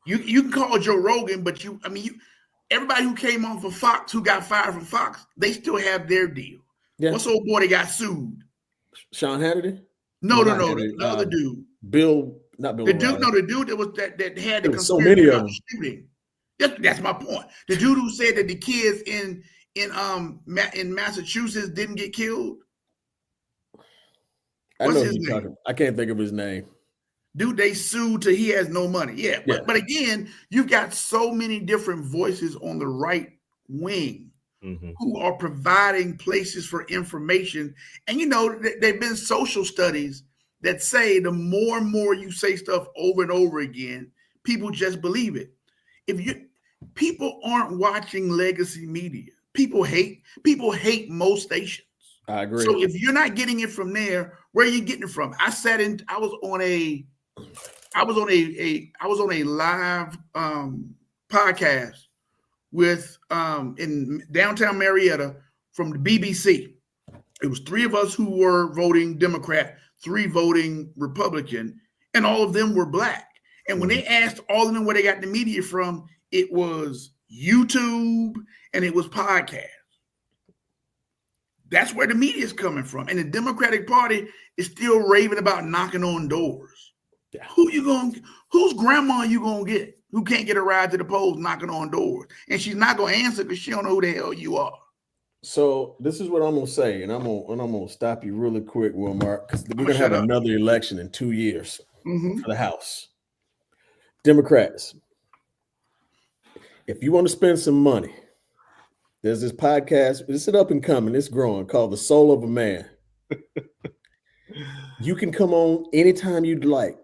You can call Joe Rogan, but everybody who came off of Fox, who got fired from Fox, they still have their deal. Yeah. What's old boy that got sued? Sean Hannity? No, the other dude. Not Bill. The dude that had the conspiracy so many of them shooting. That's my point. The dude who said that the kids in Massachusetts didn't get killed. I know who you're talking. I can't think of his name. Dude, they sued till he has no money. Yeah. But again, you've got so many different voices on the right wing who are providing places for information. And there've been social studies that say the more and more you say stuff over and over again, people just believe it. people aren't watching legacy media. People hate most stations. I agree. So if you're not getting it from there, where are you getting it from? I was on a live podcast with in downtown Marietta from the BBC. It was 3 of us who were voting Democrat, 3 voting Republican, and all of them were black. And when they asked all of them where they got the media from, it was YouTube and it was podcasts. That's where the media is coming from. And the Democratic Party is still raving about knocking on doors. Yeah. Whose grandma you gonna get who can't get a ride to the polls knocking on doors? And she's not gonna answer because she don't know who the hell you are. So this is what I'm gonna say, and I'm gonna stop you really quick, Wilmark, because we're gonna have another election in 2 years for the House. Democrats, if you want to spend some money, there's this podcast. It's an up and coming. It's growing called The Soul of a Man. You can come on anytime you'd like,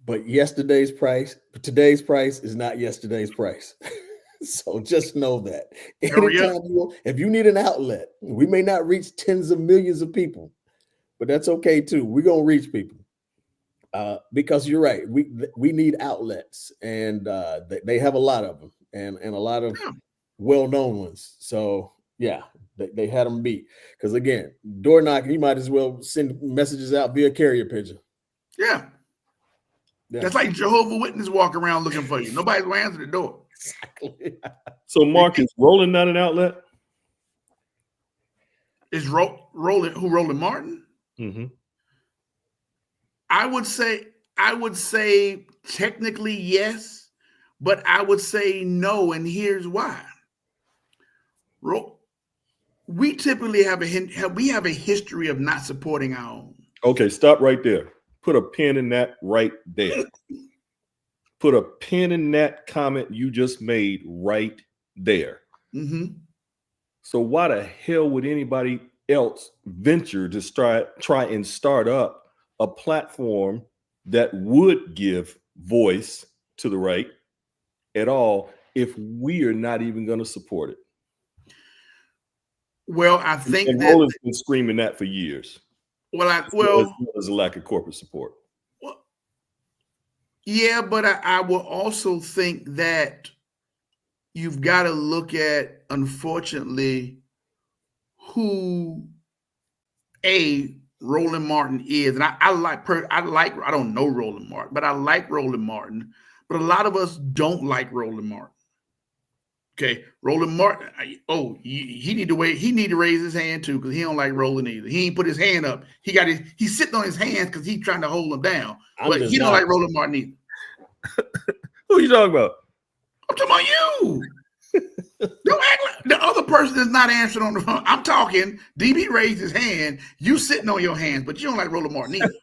but today's price is not yesterday's price. So just know that. If you need an outlet, we may not reach tens of millions of people, but that's okay too. We're gonna reach people because you're right. We need outlets, and they have a lot of them, and a lot of well-known ones. So yeah, they had them beat. Because again, door knocking, you might as well send messages out via carrier pigeon. Yeah. That's like Jehovah's Witness walk around looking for you. Nobody's going to answer the door. Exactly. So Mark, is Roland not an outlet? Is Roland Martin? Mm-hmm. I would say technically yes, but I would say no, and here's why. We typically have a history of not supporting our own. Okay, stop right there. Put a pin in that right there. Put a pin in that comment you just made right there. Mm-hmm. So why the hell would anybody else venture to try and start up a platform that would give voice to the right at all if we are not even going to support it? Well, I think and Roland's been screaming that for years. Well, as a lack of corporate support. Well, yeah, but I will also think that you've got to look at, unfortunately, who Roland Martin is, and I don't know Roland Martin, but I like Roland Martin. But a lot of us don't like Roland Martin. Okay, Roland Martin. He need to wait. He need to raise his hand too because he don't like Roland either. He ain't put his hand up. He's sitting on his hands because he's trying to hold him down. But he don't like Roland Martin either. Who are you talking about? I'm talking about you. Don't act like the other person is not answering on the phone. I'm talking. DB raised his hand. You sitting on your hands, but you don't like Roland Martin either.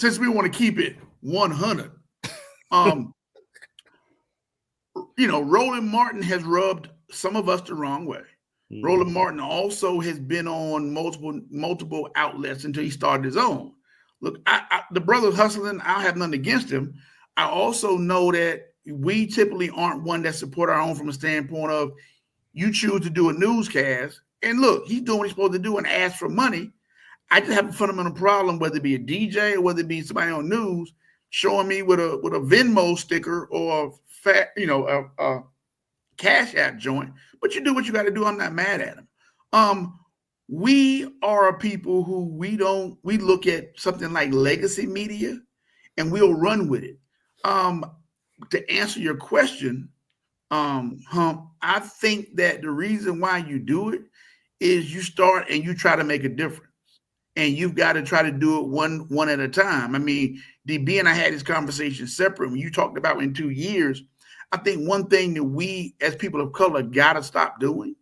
Since we want to keep it 100. Roland Martin has rubbed some of us the wrong way. Mm-hmm. Roland Martin also has been on multiple outlets until he started his own. Look, the brother's hustling. I have nothing against him. I also know that we typically aren't one that support our own from a standpoint of you choose to do a newscast. And look, he's doing what he's supposed to do and ask for money. I just have a fundamental problem, whether it be a DJ or whether it be somebody on news showing me with a Venmo sticker or a Cash App joint, but you do what you got to do. I'm not mad at him. We are a people who we look at something like legacy media and we'll run with it. To answer your question, Hump, I think that the reason why you do it is you start and you try to make a difference. And you've got to try to do it one at a time. I mean, DB and I had this conversation separate. When you talked about in 2 years, I think one thing that we as people of color got to stop doing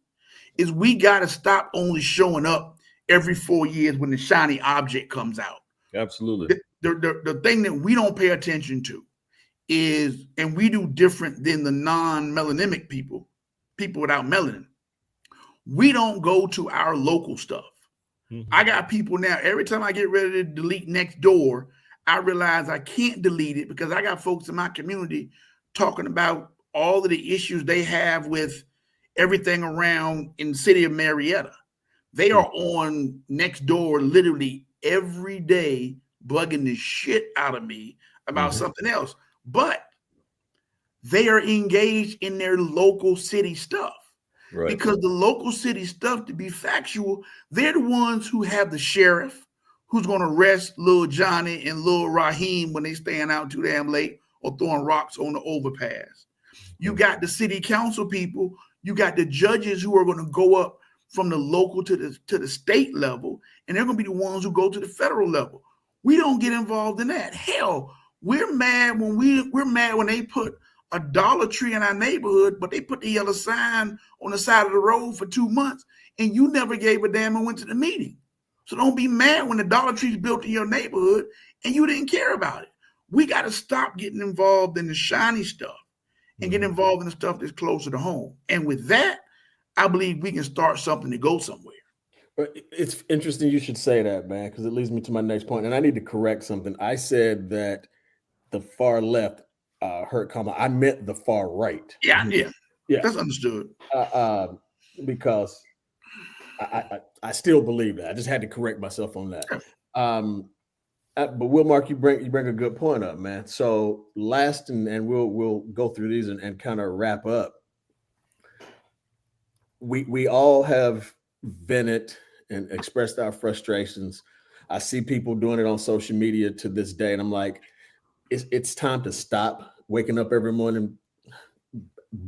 is we got to stop only showing up every 4 years when the shiny object comes out. Absolutely. The thing that we don't pay attention to is, and we do different than the non-melanemic people without melanin. We don't go to our local stuff. Mm-hmm. I got people now, every time I get ready to delete Nextdoor, I realize I can't delete it because I got folks in my community talking about all of the issues they have with everything around in the city of Marietta. They are on next door literally every day, bugging the shit out of me about something else. But they are engaged in their local city stuff. Right. Because the local city stuff, to be factual, they're the ones who have the sheriff who's going to arrest Lil Johnny and Lil Raheem when they staying out too damn late or throwing rocks on the overpass. You got the city council people. You got the judges who are going to go up from the local to the state level, and they're going to be the ones who go to the federal level. We don't get involved in that. Hell, we're mad when they put a Dollar Tree in our neighborhood, but they put the yellow sign on the side of the road for 2 months, and you never gave a damn and went to the meeting. So don't be mad when the Dollar Tree's built in your neighborhood and you didn't care about it. We got to stop getting involved in the shiny stuff and get involved in the stuff that's closer to home. And with that, I believe we can start something to go somewhere. It's interesting you should say that, man, because it leads me to my next point. And I need to correct something. I said that the far left hurt comma. I meant the far right. Yeah. That's understood. Because I still believe that. I just had to correct myself on that. But Wilmark, you bring a good point up, man. So last, and we'll go through these and kind of wrap up. We all have vented and expressed our frustrations. I see people doing it on social media to this day, and I'm like, it's time to stop waking up every morning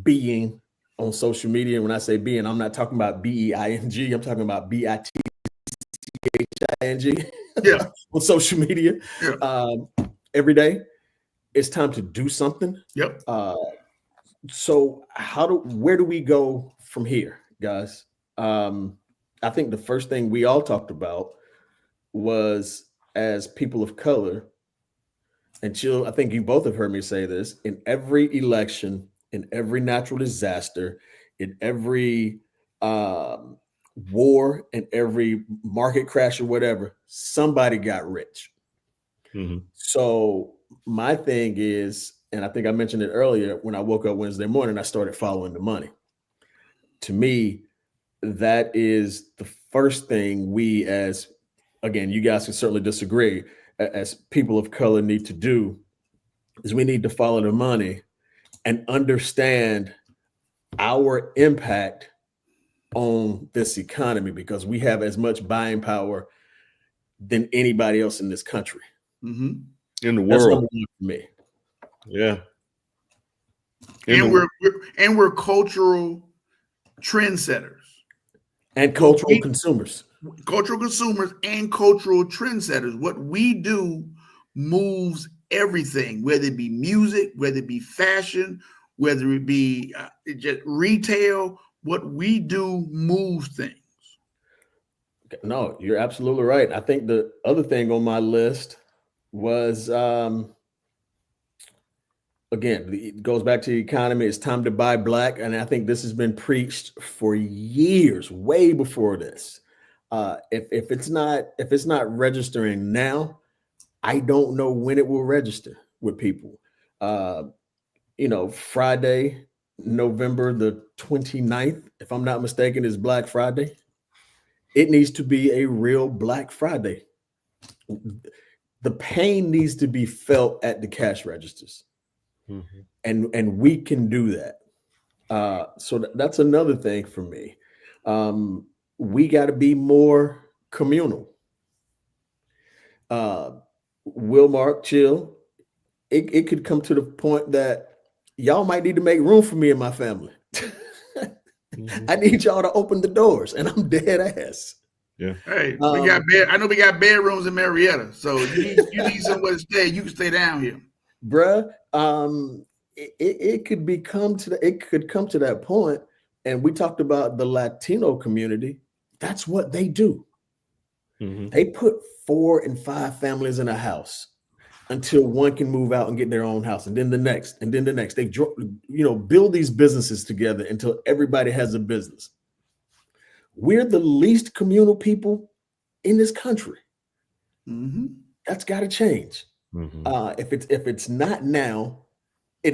being on social media. When I say being, I'm not talking about BEING. I'm talking about BITCHING. Yeah. On social media. Yeah. Every day. It's time to do something. Yep. So where do we go from here, guys? I think the first thing we all talked about was, as people of color, and Jill, I think you both have heard me say this, in every election, in every natural disaster, in every war, in every market crash or whatever, somebody got rich. So my thing is, and I think I mentioned it earlier, when I woke up Wednesday morning, I started following the money. To me, that is the first thing we, as, again, you guys can certainly disagree, as people of color need to do, is we need to follow the money and understand our impact on this economy, because we have as much buying power than anybody else in this country. In the world. That's number one for me. Yeah. And we're cultural trendsetters. And cultural consumers. Cultural consumers and cultural trendsetters. What we do moves everything, whether it be music, whether it be fashion, whether it be just retail. What we do moves things. No, you're absolutely right. I think the other thing on my list was, again, it goes back to the economy. It's time to buy black. And I think this has been preached for years, way before this. If it's not registering now, I don't know when it will register with people. Friday, November the 29th, if I'm not mistaken, is Black Friday. It needs to be a real Black Friday. The pain needs to be felt at the cash registers. And we can do that. So that's another thing for me. We got to be more communal. Wilmark, chill. It could come to the point that y'all might need to make room for me and my family. I need y'all to open the doors, and I'm dead ass. Yeah. Hey, I know we got bedrooms in Marietta, so you need somewhere to stay. You can stay down here, bruh. It could come to that point, and we talked about the Latino community. That's what they do. They put 4 and 5 families in a house until one can move out and get their own house, and then the next, and then the next. They build these businesses together until everybody has a business. We're the least communal people in this country. That's got to change. If it's not now,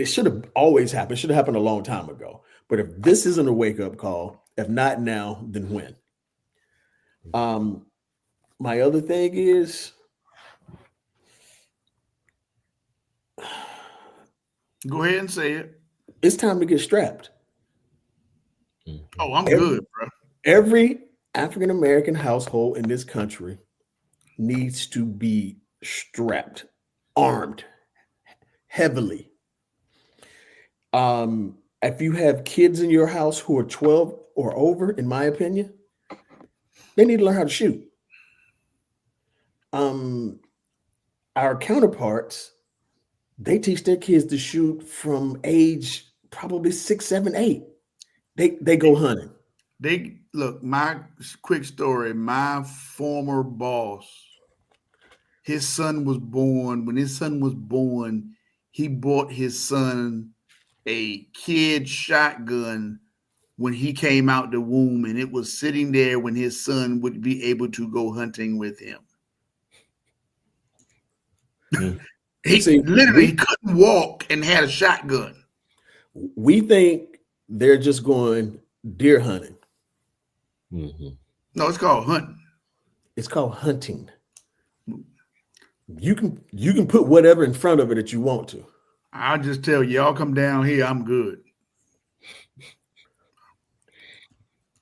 it should have always happened. It should have happened a long time ago. But if this isn't a wake-up call, if not now, then when? My other thing is, go ahead and say it. It's time to get strapped. Oh, I'm good, bro. Every African American household in this country needs to be strapped, armed heavily. If you have kids in your house who are 12 or over, in my opinion, they need to learn how to shoot. Our counterparts, they teach their kids to shoot from age probably 6, 7, 8. They go hunting. They look, my quick story, my former boss, his son was born. When his son was born, he bought his son a kid shotgun when he came out the womb, and it was sitting there when his son would be able to go hunting with him. He couldn't walk and had a shotgun. We think they're just going deer hunting. Mm-hmm. No, it's called hunting. It's called hunting. You can put whatever in front of it that you want to. I'll just tell you, y'all come down here, I'm good.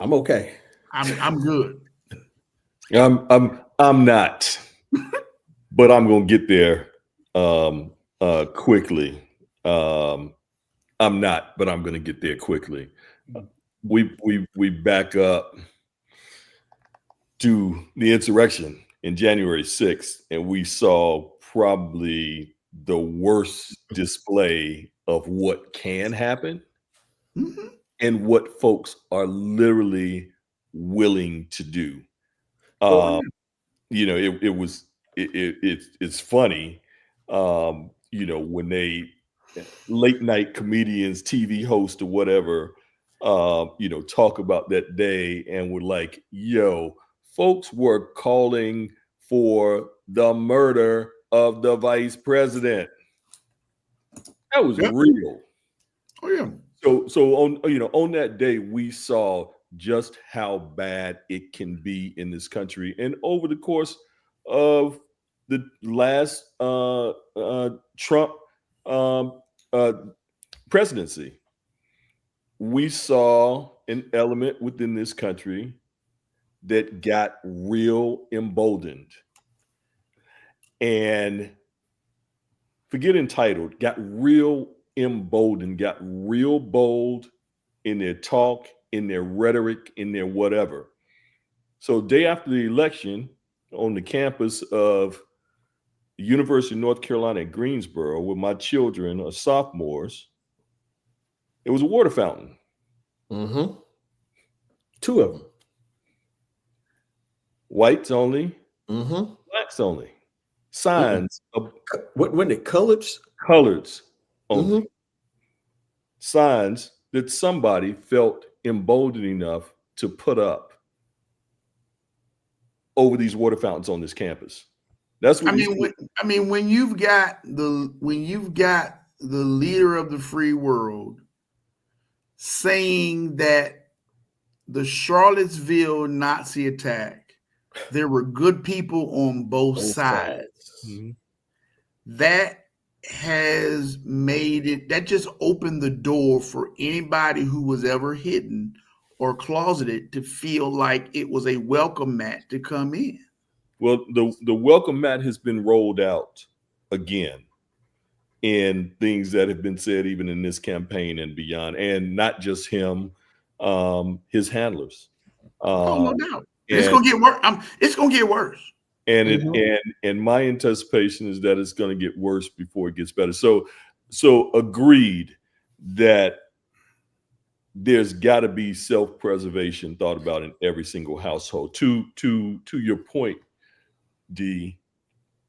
I'm okay. I'm good. I'm not, but I'm gonna get there quickly. I'm not, but I'm gonna get there quickly. We back up to the insurrection in January 6th, and we saw probably the worst display of what can happen and what folks are literally willing to do. You know, it's funny, you know, when they late night comedians, TV hosts or whatever, you know, talk about that day and were like, yo, folks were calling for the murder of the vice president. That was real. Oh yeah. So on that day, we saw just how bad it can be in this country. And over the course of the last Trump presidency, we saw an element within this country that got real emboldened. And forget entitled, got real emboldened, got real bold in their talk, in their rhetoric, in their whatever. So day after the election, on the campus of the University of North Carolina at Greensboro, where my children are sophomores, it was a water fountain. Mm-hmm. 2 of them. Whites only, Mm-hmm. blacks only. Signs of when it colors only. Mm-hmm. Signs that somebody felt emboldened enough to put up over these water fountains on this campus. That's what when you've got the leader of the free world saying that the Charlottesville Nazi attack, there were good people on both sides. Mm-hmm. That has made it, that just opened the door for anybody who was ever hidden or closeted to feel like it was a welcome mat to come in. Well, the welcome mat has been rolled out again in things that have been said even in this campaign and beyond, and not just him, his handlers. No doubt. It's gonna get worse. It's gonna get worse. And my anticipation is that it's going to get worse before it gets better. So agreed that there's got to be self-preservation thought about in every single household. To your point, D,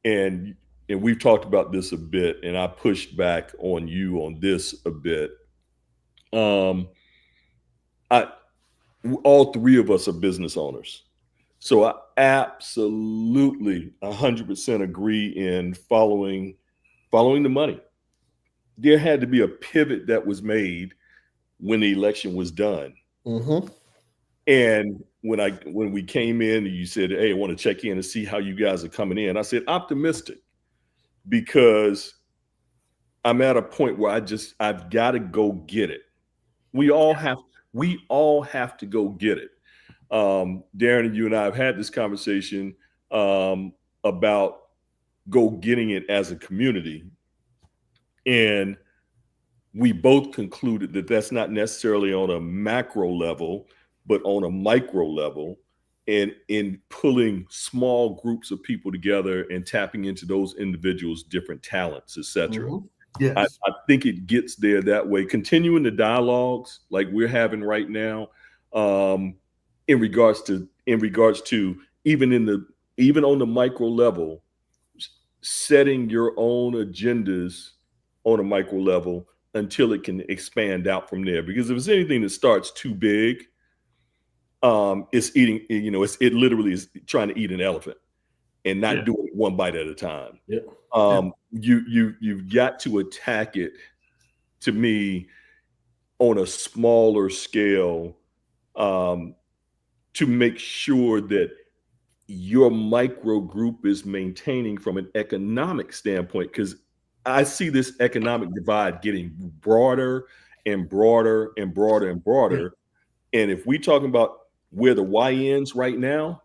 and we've talked about this a bit, and I pushed back on you on this a bit. All 3 of us are business owners. So I absolutely 100% agree in following the money. there had to be a pivot that was made when the election was done. Mm-hmm. And when we came in, you said, "Hey, I want to check in and see how you guys are coming in." I said, optimistic, because I'm at a point where I've got to go get it. We all have to go get it. Darren and you and I have had this conversation about go getting it as a community. And we both concluded that that's not necessarily on a macro level, but on a micro level, and in pulling small groups of people together and tapping into those individuals' different talents, etc. Mm-hmm. Yes. I think it gets there that way. Continuing the dialogues like we're having right now, in regards to even on the micro level, setting your own agendas on a micro level until it can expand out from there. Because if it's anything that starts too big, it's eating. It literally is trying to eat an elephant and not doing it one bite at a time. Yeah. You've got to attack it, to me, on a smaller scale, to make sure that your micro group is maintaining from an economic standpoint, because I see this economic divide getting broader and broader and broader and broader. And if we talking about where the Y ends right now,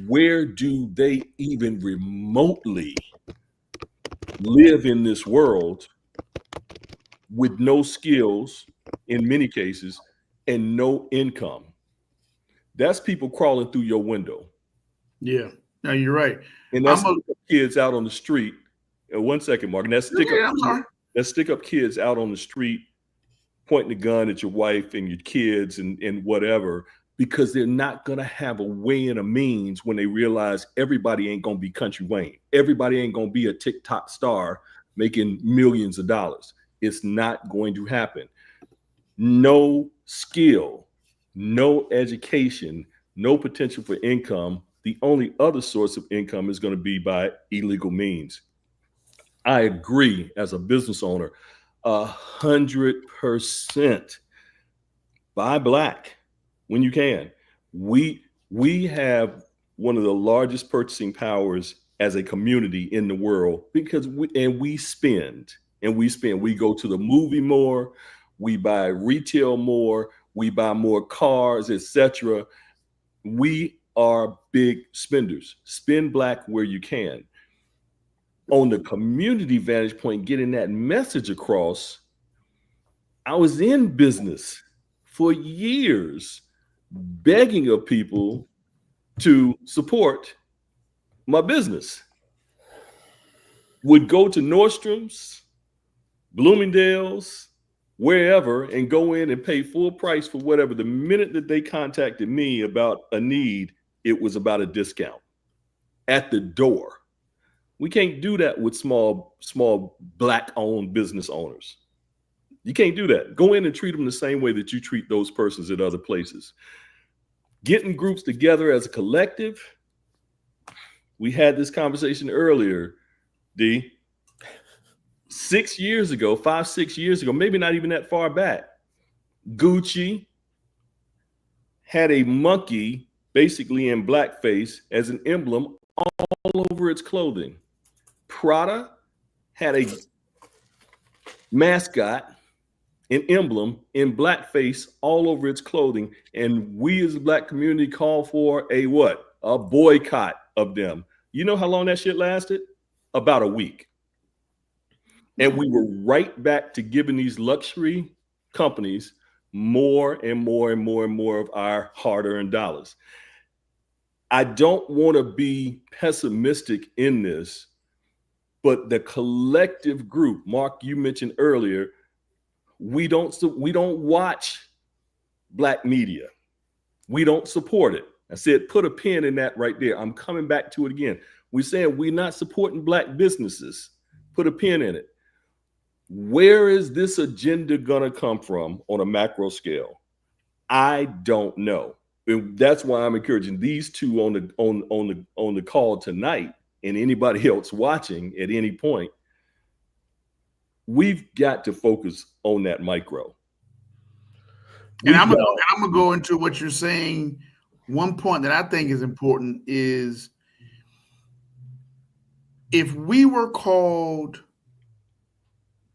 where do they even remotely live in this world with no skills in many cases and no income? That's people crawling through your window. Yeah. No, you're right. And that's kids out on the street. 1 second, Mark. And that's stick up kids out on the street pointing a gun at your wife and your kids and whatever, because they're not going to have a way and a means when they realize everybody ain't going to be Country Wayne. Everybody ain't going to be a TikTok star making millions of dollars. It's not going to happen. No skill, no education, no potential for income. The only other source of income is going to be by illegal means. I agree, as a business owner, 100%. Buy Black when you can. We have one of the largest purchasing powers as a community in the world, because we spend. We go to the movie more, we buy retail more, we buy more cars, etc. We are big spenders. Spend Black where you can. On the community vantage point, getting that message across, I was in business for years, begging of people to support my business. Would go to Nordstrom's, Bloomingdale's, wherever, and go in and pay full price for whatever. The minute that they contacted me about a need, it was about a discount at the door. We can't do that with small Black-owned business owners. You can't do that. Go in and treat them the same way that you treat those persons at other places. Getting groups together as a collective. We had this conversation earlier, D. 6 years ago, 5-6 years ago, maybe not even that far back, Gucci had a monkey basically in blackface as an emblem all over its clothing. Prada had a mascot, an emblem in blackface all over its clothing. And we as a Black community call for a what? A boycott of them. You know how long that shit lasted? About a week. And we were right back to giving these luxury companies more and more and more and more of our hard-earned dollars. I don't want to be pessimistic in this, but the collective group, Mark, you mentioned earlier, we don't watch Black media. We don't support it. I said, put a pin in that right there. I'm coming back to it again. We're saying we're not supporting Black businesses. Put a pin in it. Where is this agenda gonna come from on a macro scale? I don't know. And that's why I'm encouraging these two on the call tonight, and anybody else watching at any point. we've got to focus on that micro. And I'm gonna go into what you're saying. One point that I think is important is if we were called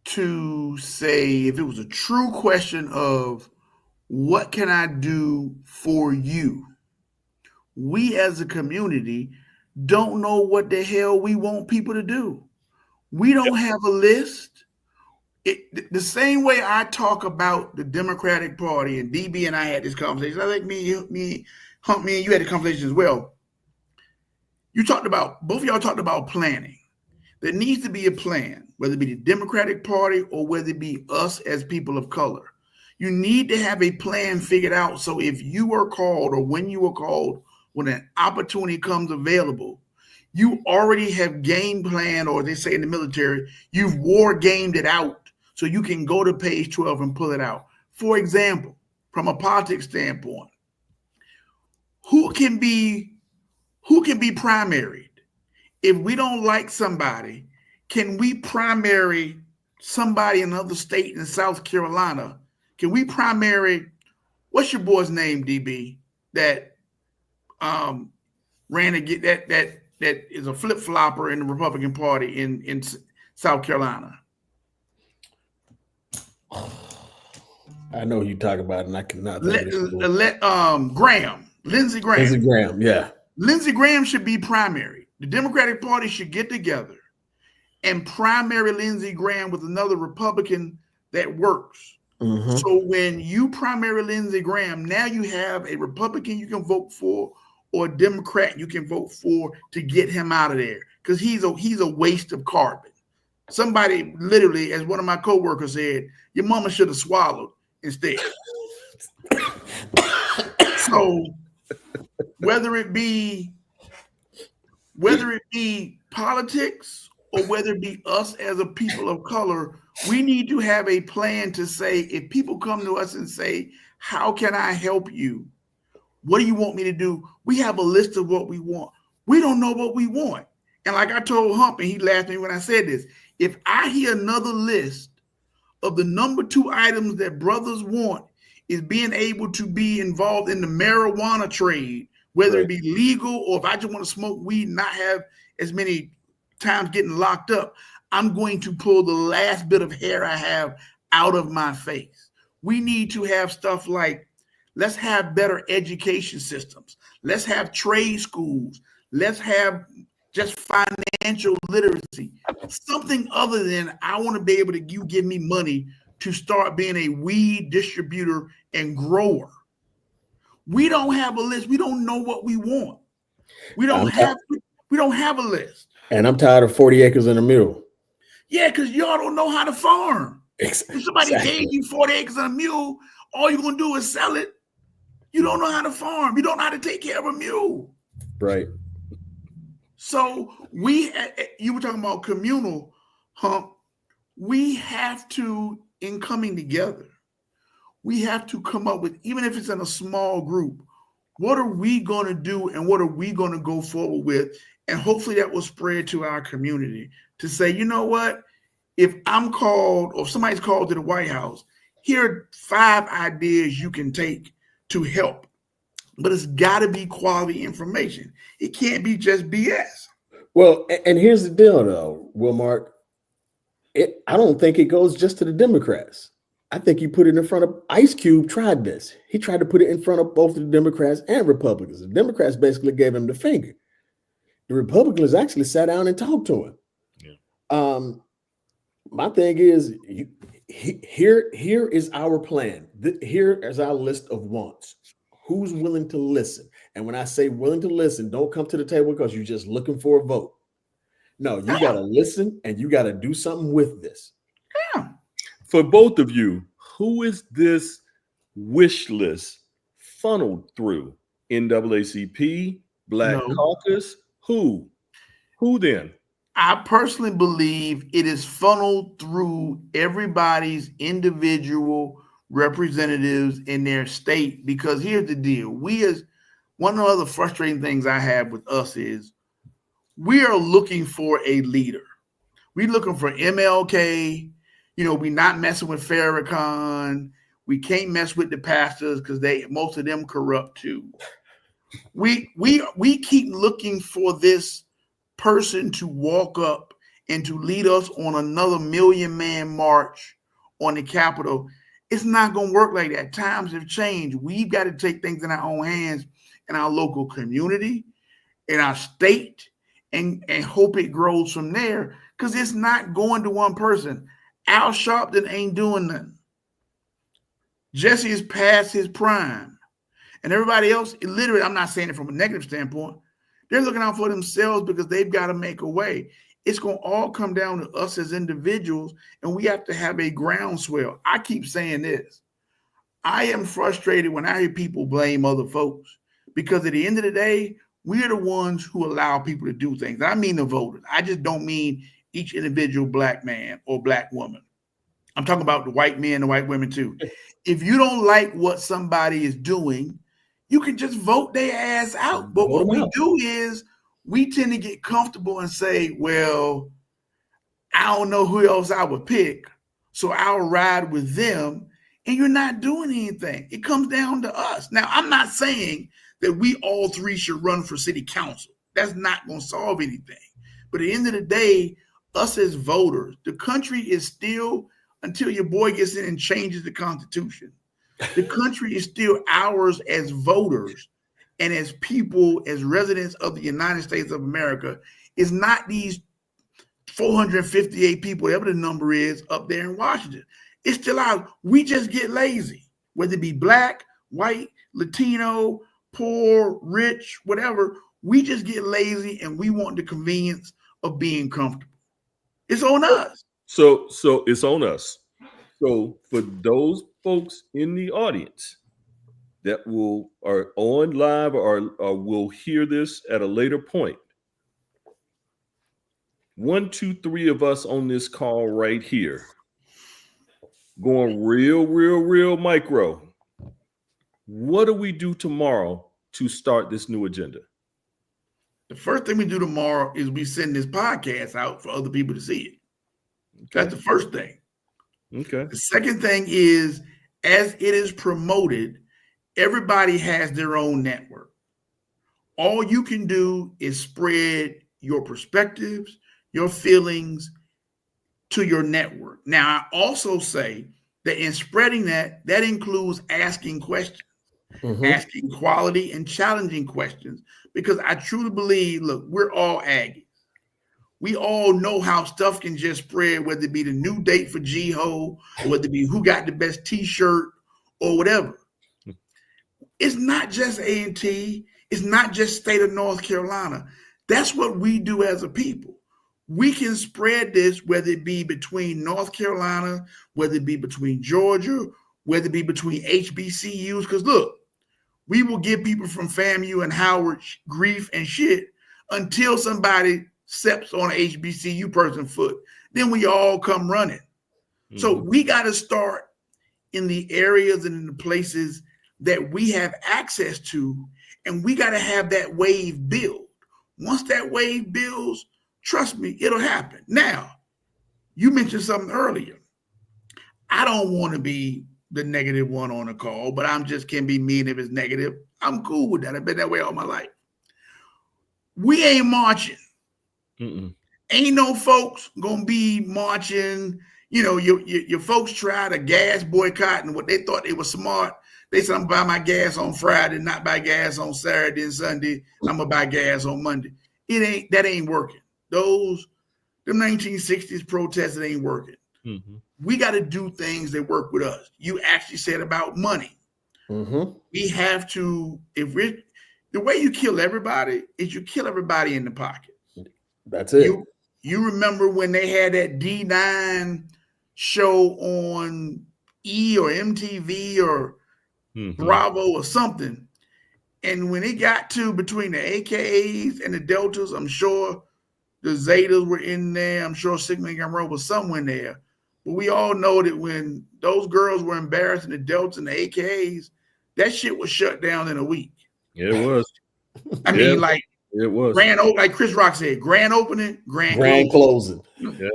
to say, if it was a true question of what can I do for you, we as a community don't know what the hell we want people to do. We don't have a list. The same way I talk about the Democratic Party, and DB and I had this conversation. I think Hump, me and you had a conversation as well. Both of y'all talked about planning. There needs to be a plan, whether it be the Democratic Party or whether it be us as people of color. You need to have a plan figured out. So if you are called, or when you are called, when an opportunity comes available, you already have game plan, or they say in the military, you've war gamed it out so you can go to page 12 and pull it out. For example, from a politics standpoint, who can be primaried? If we don't like somebody, can we primary somebody in another state in South Carolina? Can we primary, what's your boy's name, DB, that ran to get that is a flip-flopper in the Republican Party in South Carolina? I know who you talk about, and I cannot. Graham, Lindsey Graham. Lindsey Graham, yeah. Lindsey Graham should be primary. The Democratic Party should get together and primary Lindsey Graham with another Republican that works. Mm-hmm. So when you primary Lindsey Graham, now you have a Republican you can vote for, or a Democrat you can vote for to get him out of there, because he's a waste of carbon. Somebody literally, as one of my coworkers said, your mama should have swallowed instead. So whether it be politics or whether it be us as a people of color, we need to have a plan to say, if people come to us and say, how can I help you? What do you want me to do? We have a list of what we want. We don't know what we want. And like I told Hump, and he laughed at me when I said this, if I hear another list of the number 2 items that brothers want is being able to be involved in the marijuana trade, whether it be legal or if I just want to smoke weed and not have as many times getting locked up, I'm going to pull the last bit of hair I have out of my face. We need to have stuff like, let's have better education systems. Let's have trade schools. Let's have just financial literacy. Something other than I want to be able to, you give me money to start being a weed distributor and grower. We don't have a list. We don't know what we want. We don't have a list. And I'm tired of 40 acres and a mule. Yeah, because y'all don't know how to farm. Exactly. If somebody gave you 40 acres and a mule, all you're going to do is sell it. You don't know how to farm. You don't know how to take care of a mule. Right. So you were talking about communal, Hump. We have to, in coming together, we have to come up with, even if it's in a small group, what are we going to do and what are we going to go forward with? And hopefully that will spread to our community to say, you know what, if I'm called or somebody's called to the White House, here are 5 ideas you can take to help. But it's got to be quality information. It can't be just BS. Well, and here's the deal, though, Wilmark. I don't think it goes just to the Democrats. I think you put it in front of Ice Cube. Tried this. He tried to put it in front of both the Democrats and Republicans. The Democrats basically gave him the finger. The Republicans actually sat down and talked to him. Yeah. My thing is, here is our plan. Here is our list of wants. Who's willing to listen? And when I say willing to listen, don't come to the table because you're just looking for a vote. No, you got to listen and you got to do something with this. Yeah. For both of you, who is this wish list funneled through? NAACP, Black Caucus? Who then? I personally believe it is funneled through everybody's individual representatives in their state, because here's the deal. One of the other frustrating things I have with us is we are looking for a leader. We're looking for MLK. we not messing with Farrakhan. We can't mess with the pastors because most of them corrupt too. We keep looking for this person to walk up and to lead us on another 1,000,000-man march on the Capitol. It's not going to work like that. Times have changed. We've got to take things in our own hands in our local community, in our state, and hope it grows from there, because it's not going to one person. Al Sharpton ain't doing nothing. Jesse is past his prime. And everybody else, literally, I'm not saying it from a negative standpoint, they're looking out for themselves because they've got to make a way. It's going to all come down to us as individuals, and we have to have a groundswell. I keep saying this. I am frustrated when I hear people blame other folks, because at the end of the day, we're the ones who allow people to do things. I mean the voters. I just don't mean each individual black man or black woman. I'm talking about the white men and the white women too. If you don't like what somebody is doing, you can just vote their ass out. But what we do is we tend to get comfortable and say, well, I don't know who else I would pick, so I'll ride with them. And you're not doing anything. It comes down to us. Now, I'm not saying that we all three should run for city council. That's not going to solve anything. But at the end of the day, us as voters, the country is still, until your boy gets in and changes the Constitution, the country is still ours as voters and as people, as residents of the United States of America. Is not these 458 people, whatever the number is, up there in Washington. It's still out. We just get lazy, whether it be black, white, Latino, poor, rich, whatever. We just get lazy and we want the convenience of being comfortable. It's on us. So it's on us. So for those folks in the audience that are on live or will hear this at a later point, 1, 2, 3 of us on this call right here, going real micro. What do we do tomorrow to start this new agenda? The first thing we do tomorrow is we send this podcast out for other people to see it. Okay. That's the first thing. Okay. The second thing is, as it is promoted, everybody has their own network. All you can do is spread your perspectives, your feelings to your network. Now, I also say that in spreading that includes asking questions, asking quality and challenging questions, because I truly believe, look, we're all Aggies. We all know how stuff can just spread, whether it be the new date for G-Ho, or whether it be who got the best T-shirt or whatever. It's not just A&T. It's not just state of North Carolina. That's what we do as a people. We can spread this, whether it be between North Carolina, whether it be between Georgia, whether it be between HBCUs. Because look, we will give people from FAMU and Howard grief and shit until somebody steps on an HBCU person's foot. Then we all come running. Mm-hmm. So we got to start in the areas and in the places that we have access to, and we got to have that wave build. Once that wave builds, trust me, it'll happen. Now, you mentioned something earlier. I don't want to be the negative one on the call, but I'm just can be mean if it's negative. I'm cool with that. I've been that way all my life. We ain't marching. Ain't no folks gonna be marching. You know, your folks tried a gas boycott, and what they thought they were smart. They said, I'm gonna buy my gas on Friday, not buy gas on Saturday and Sunday. I'm gonna buy gas on Monday. That ain't working. Them 1960s protests, it ain't working. We got to do things that work with us. You actually said about money. We have to, the way you kill everybody is you kill everybody in the pocket. That's it. You remember when they had that D9 show on E or MTV or Bravo or something. And when it got to between the AKAs and the Deltas, I'm sure the Zetas were in there. I'm sure Sigma and Gamma was somewhere in there. But we all know that when those girls were embarrassing the Deltas and the AKAs, that shit was shut down in a week. Yeah, it was. I mean, like, it was like Chris Rock said, grand opening, grand closing. Yeah.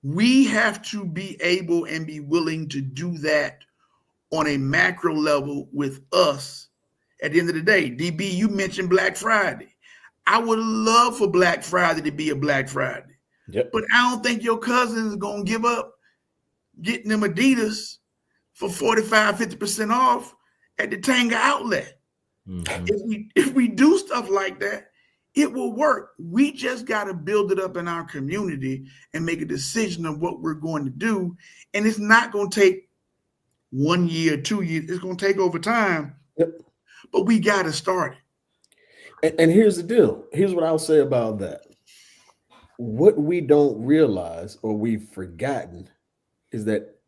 We have to be able and be willing to do that on a macro level with us. At the end of the day, DB, you mentioned Black Friday. I would love for Black Friday to be a Black Friday. Yep. But I don't think your cousin is going to give up getting them Adidas for 45, 50% off at the Tanga outlet. Mm-hmm. If we do stuff like that, it will work. We just got to build it up in our community and make a decision of what we're going to do. And it's not going to take 1 year, 2 years. It's going to take over time. Yep. But we got to start it. And here's the deal. Here's what I'll say about that. What we don't realize or we've forgotten is that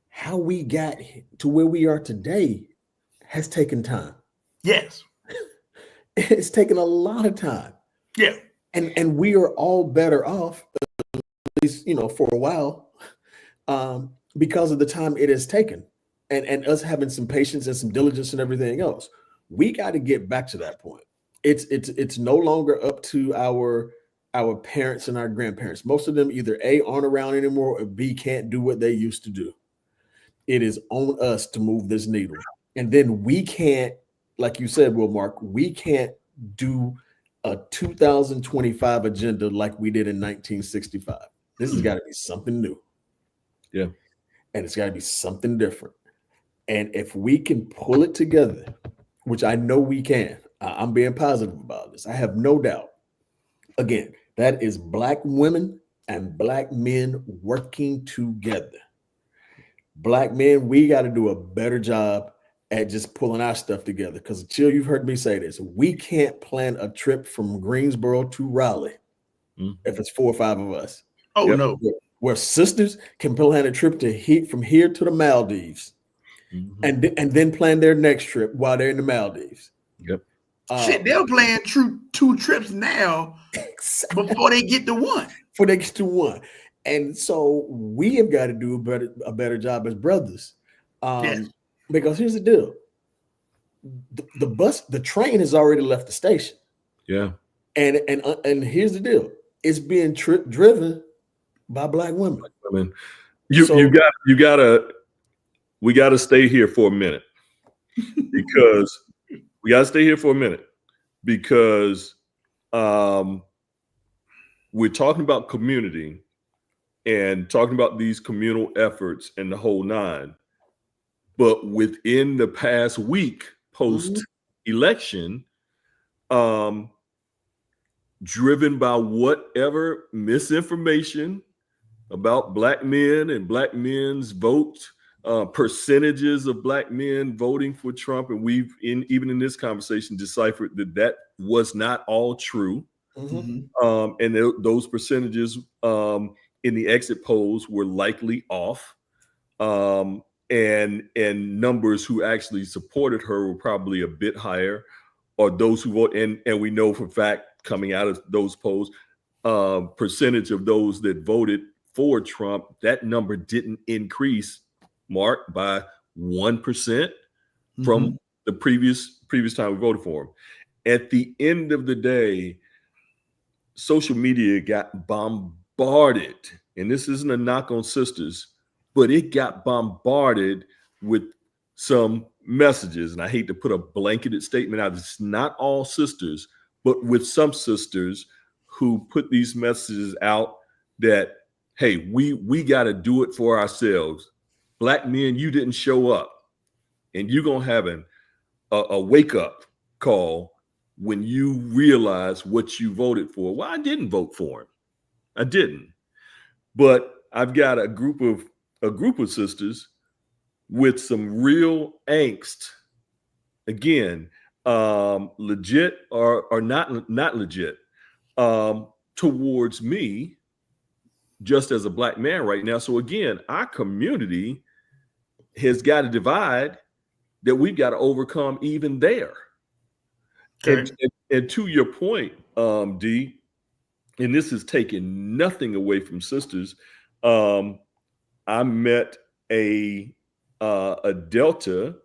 how we got to where we are today has taken time. Yes. It's taken a lot of time. Yeah. And we are all better off, at least, for a while, because of the time it has taken and us having some patience and some diligence and everything else. We got to get back to that point. It's no longer up to our parents and our grandparents. Most of them either A, aren't around anymore, or B, can't do what they used to do. It is on us to move this needle. And then we can't, like you said, Wilmark, we can't do a 2025 agenda like we did in 1965. This has got to be something new. Yeah. And it's got to be something different. And if we can pull it together, which I know we can, I'm being positive about this. I have no doubt. Again, that is Black women and Black men working together. Black men, we got to do a better job at just pulling our stuff together. Because, Chill, you've heard me say this. We can't plan a trip from Greensboro to Raleigh if it's 4 or 5 of us. Oh, no. Where sisters can plan a trip from here to the Maldives and then plan their next trip while they're in the Maldives. Yep. Shit, they're planning 2 trips now before they get to one. Before they get to one. And so we have got to do a better job as brothers. Yes. Because here's the deal. The train has already left the station. Yeah. And here's the deal. It's being driven by Black women. I mean, we gotta stay here for a minute because we're talking about community and talking about these communal efforts and the whole nine. But within the past week post-election, driven by whatever misinformation about Black men and Black men's vote, percentages of Black men voting for Trump, and we've even in this conversation deciphered that was not all true. And those percentages in the exit polls were likely off. And numbers who actually supported her were probably a bit higher, or those who vote. And we know for a fact coming out of those polls, percentage of those that voted for Trump, that number didn't increase, Mark, by 1% from the previous time we voted for him. At the end of the day, social media got bombarded, and this isn't a knock on sisters, but it got bombarded with some messages. And I hate to put a blanketed statement out. It's not all sisters, but with some sisters who put these messages out that, hey, we got to do it for ourselves. Black men, you didn't show up, and you're going to have a wake-up call when you realize what you voted for. Well, I didn't vote for him. I didn't. But I've got a group of sisters with some real angst, again, legit or not legit, towards me, just as a Black man right now. So again, our community has got a divide that we've got to overcome even there. Okay. And to your point, D, and this is taking nothing away from sisters, I met a Delta,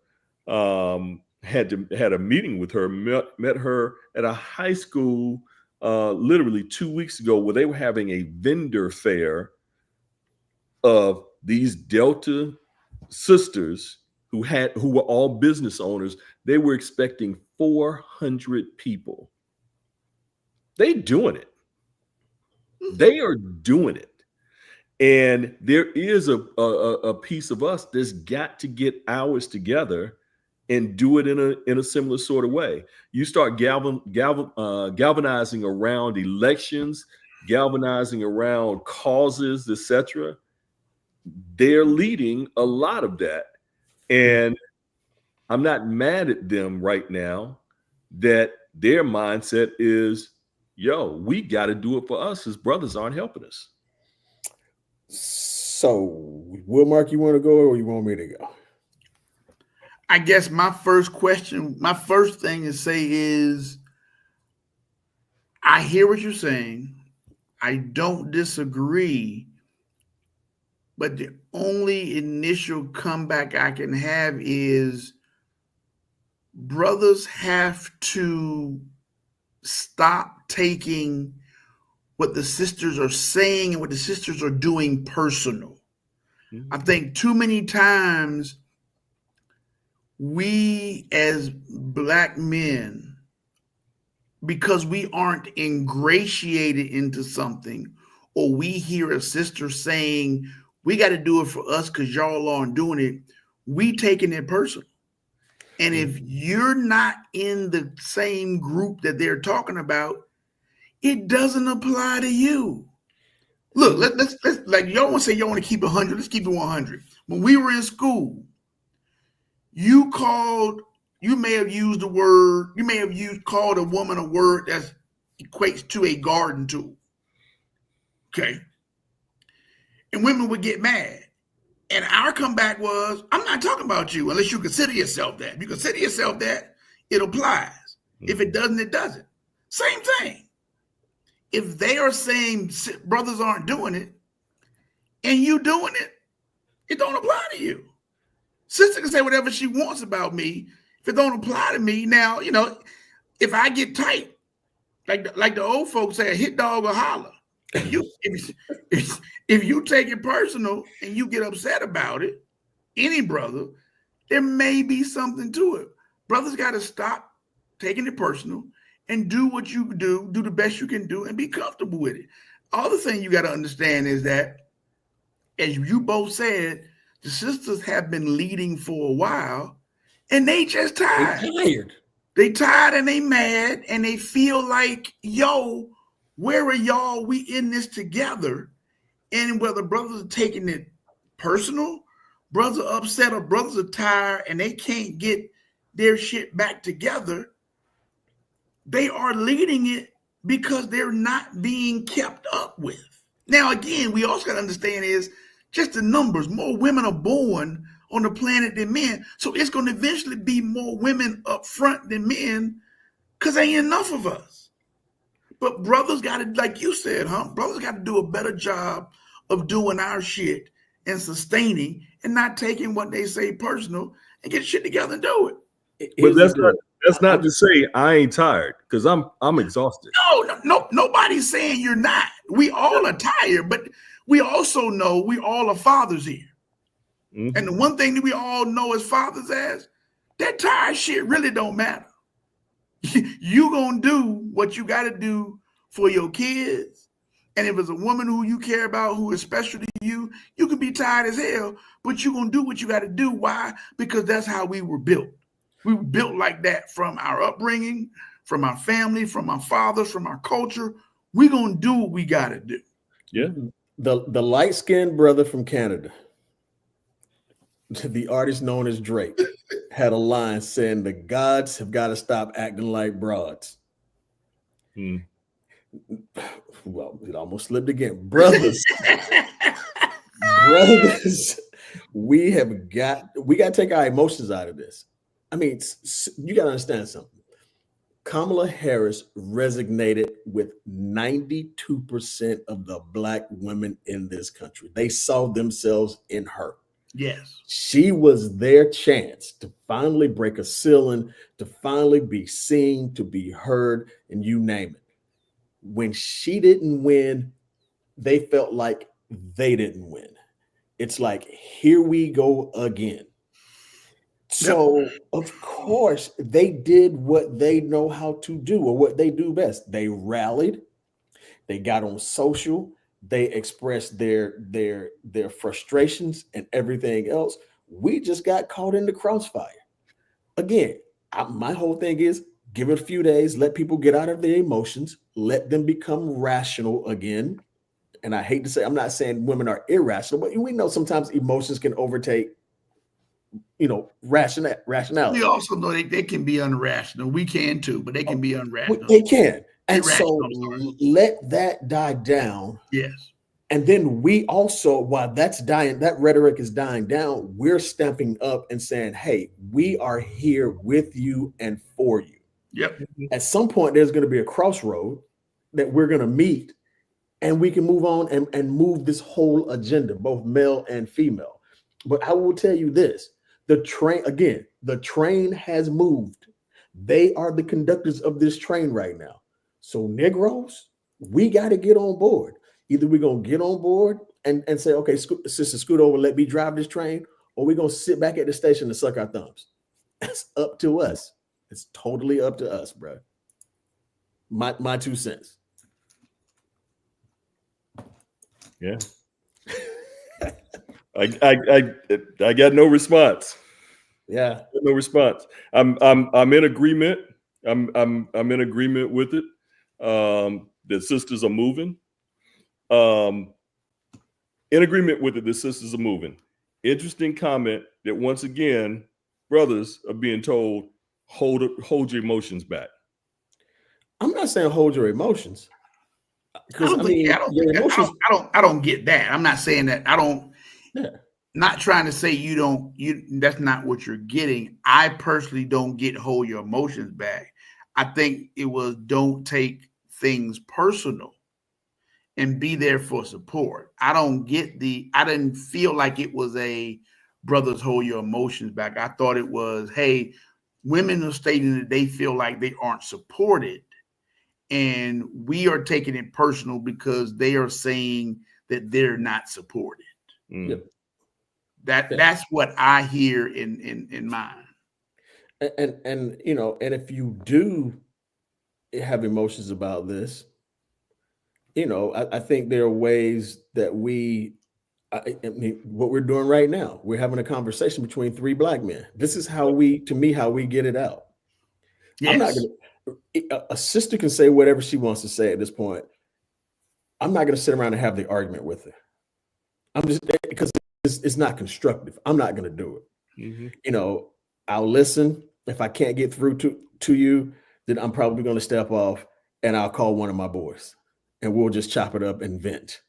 had a meeting with her, met her at a high school literally 2 weeks ago, where they were having a vendor fair of these Delta sisters who were all business owners. They were expecting 400 people. They doing it. They are doing it. And there is a piece of us that's got to get ours together and do it in a similar sort of way. You start galvanizing around elections, galvanizing around causes, etc. They're leading a lot of that. And I'm not mad at them right now that their mindset is, yo, we got to do it for us. His brothers aren't helping us. So, Wilmark, you want to go or you want me to go? I guess my first thing to say is, I hear what you're saying. I don't disagree. But the only initial comeback I can have is brothers have to stop taking what the sisters are saying and what the sisters are doing personal. I think too many times we as Black men, because we aren't ingratiated into something, or we hear a sister saying, we got to do it for us because y'all aren't doing it, we taking it personal. And if you're not in the same group that they're talking about, it doesn't apply to you. Look, let's like, y'all want to say y'all want to keep 100. Let's keep it 100. When we were in school, you may have used called a woman a word that equates to a garden tool. Okay. And women would get mad. And our comeback was, I'm not talking about you unless you consider yourself that. If you consider yourself that, it applies. If it doesn't, it doesn't. Same thing. If they are saying brothers aren't doing it and you doing it, it don't apply to you. Sister can say whatever she wants about me. If it don't apply to me, now, if I get tight, like the old folks say, a hit dog or holler. If you take it personal and you get upset about it, any brother, there may be something to it. Brothers got to stop taking it personal and do what you do the best you can do and be comfortable with it. Other thing you got to understand is that, as you both said, the sisters have been leading for a while and they just tired. They tired and they mad and they feel like, yo, where are y'all? We in this together. And whether brothers are taking it personal, brothers are upset, or brothers are tired and they can't get their shit back together, they are leading it because they're not being kept up with. Now, again, we also got to understand is just the numbers. More women are born on the planet than men. So it's going to eventually be more women up front than men because there ain't enough of us. But brothers got to, like you said, brothers got to do a better job of doing our shit and sustaining and not taking what they say personal and get shit together and do it. But that's not to say I ain't tired, because I'm exhausted. No, nobody's saying you're not. We all are tired, but we also know we all are fathers here. Mm-hmm. And the one thing that we all know as fathers as, that tired shit really don't matter. You gonna do what you got to do for your kids. And if it's a woman who you care about, who is special to you, you can be tired as hell, but you're going to do what you got to do. Why? Because that's how we were built. We were built like that from our upbringing, from our family, from our fathers, from our culture. We're going to do what we got to do. Yeah. The light-skinned brother from Canada, the artist known as Drake, had a line saying the gods have got to stop acting like broads. Well, it almost slipped again. Brothers, we got to take our emotions out of this. I mean, you got to understand something. Kamala Harris resonated with 92% of the Black women in this country. They saw themselves in her. Yes. She was their chance to finally break a ceiling, to finally be seen, to be heard, and you name it. When she didn't win, they felt like they didn't win. it's like, here we go again. So, of course, they did what they know how to do or what they do best. They rallied, they got on social, they expressed their frustrations and everything else. We just got caught in the crossfire. Again, my whole thing is give it a few days, let people get out of their emotions, let them become rational again. And I hate to say, I'm not saying women are irrational, but we know sometimes emotions can overtake, rationality. We also know they can be unrational. We can too, but they can be unrational. They can. And Irrational, so let that die down. Yes. And then we also, while that's dying, that rhetoric is dying down, we're stepping up and saying, hey, we are here with you and for you. Yep. At some point, there's going to be a crossroad that we're going to meet, and we can move on and move this whole agenda, both male and female. But I will tell you this, the train has moved. They are the conductors of this train right now. So Negroes, we got to get on board. Either we're going to get on board and say, okay, sister, scoot over, let me drive this train, or we're going to sit back at the station and suck our thumbs. It's up to us. It's totally up to us, bro. My 2 cents. Yeah. I got no response. Yeah. No response. I'm in agreement. I'm in agreement with it. The sisters are moving. In agreement with it, the sisters are moving. Interesting comment that once again, brothers are being told, hold your emotions back. I'm not saying hold your emotions. Because I don't get that. I'm not saying that. Not trying to say that's not what you're getting. I personally don't get hold your emotions back. I think it was don't take things personal and be there for support. I didn't feel like it was a brothers hold your emotions back. I thought it was, hey, women are stating that they feel like they aren't supported. And we are taking it personal because they are saying that they're not supported. Yep. That's what I hear in mine. And if you do have emotions about this, I think there are ways that what we're doing right now, we're having a conversation between 3 Black men. This is how we get it out. Yes. I'm not gonna. A sister can say whatever she wants to say at this point. I'm not going to sit around and have the argument with her. I'm just, because it's not constructive. I'm not going to do it. Mm-hmm. I'll listen. If I can't get through to you, then I'm probably going to step off and I'll call one of my boys and we'll just chop it up and vent.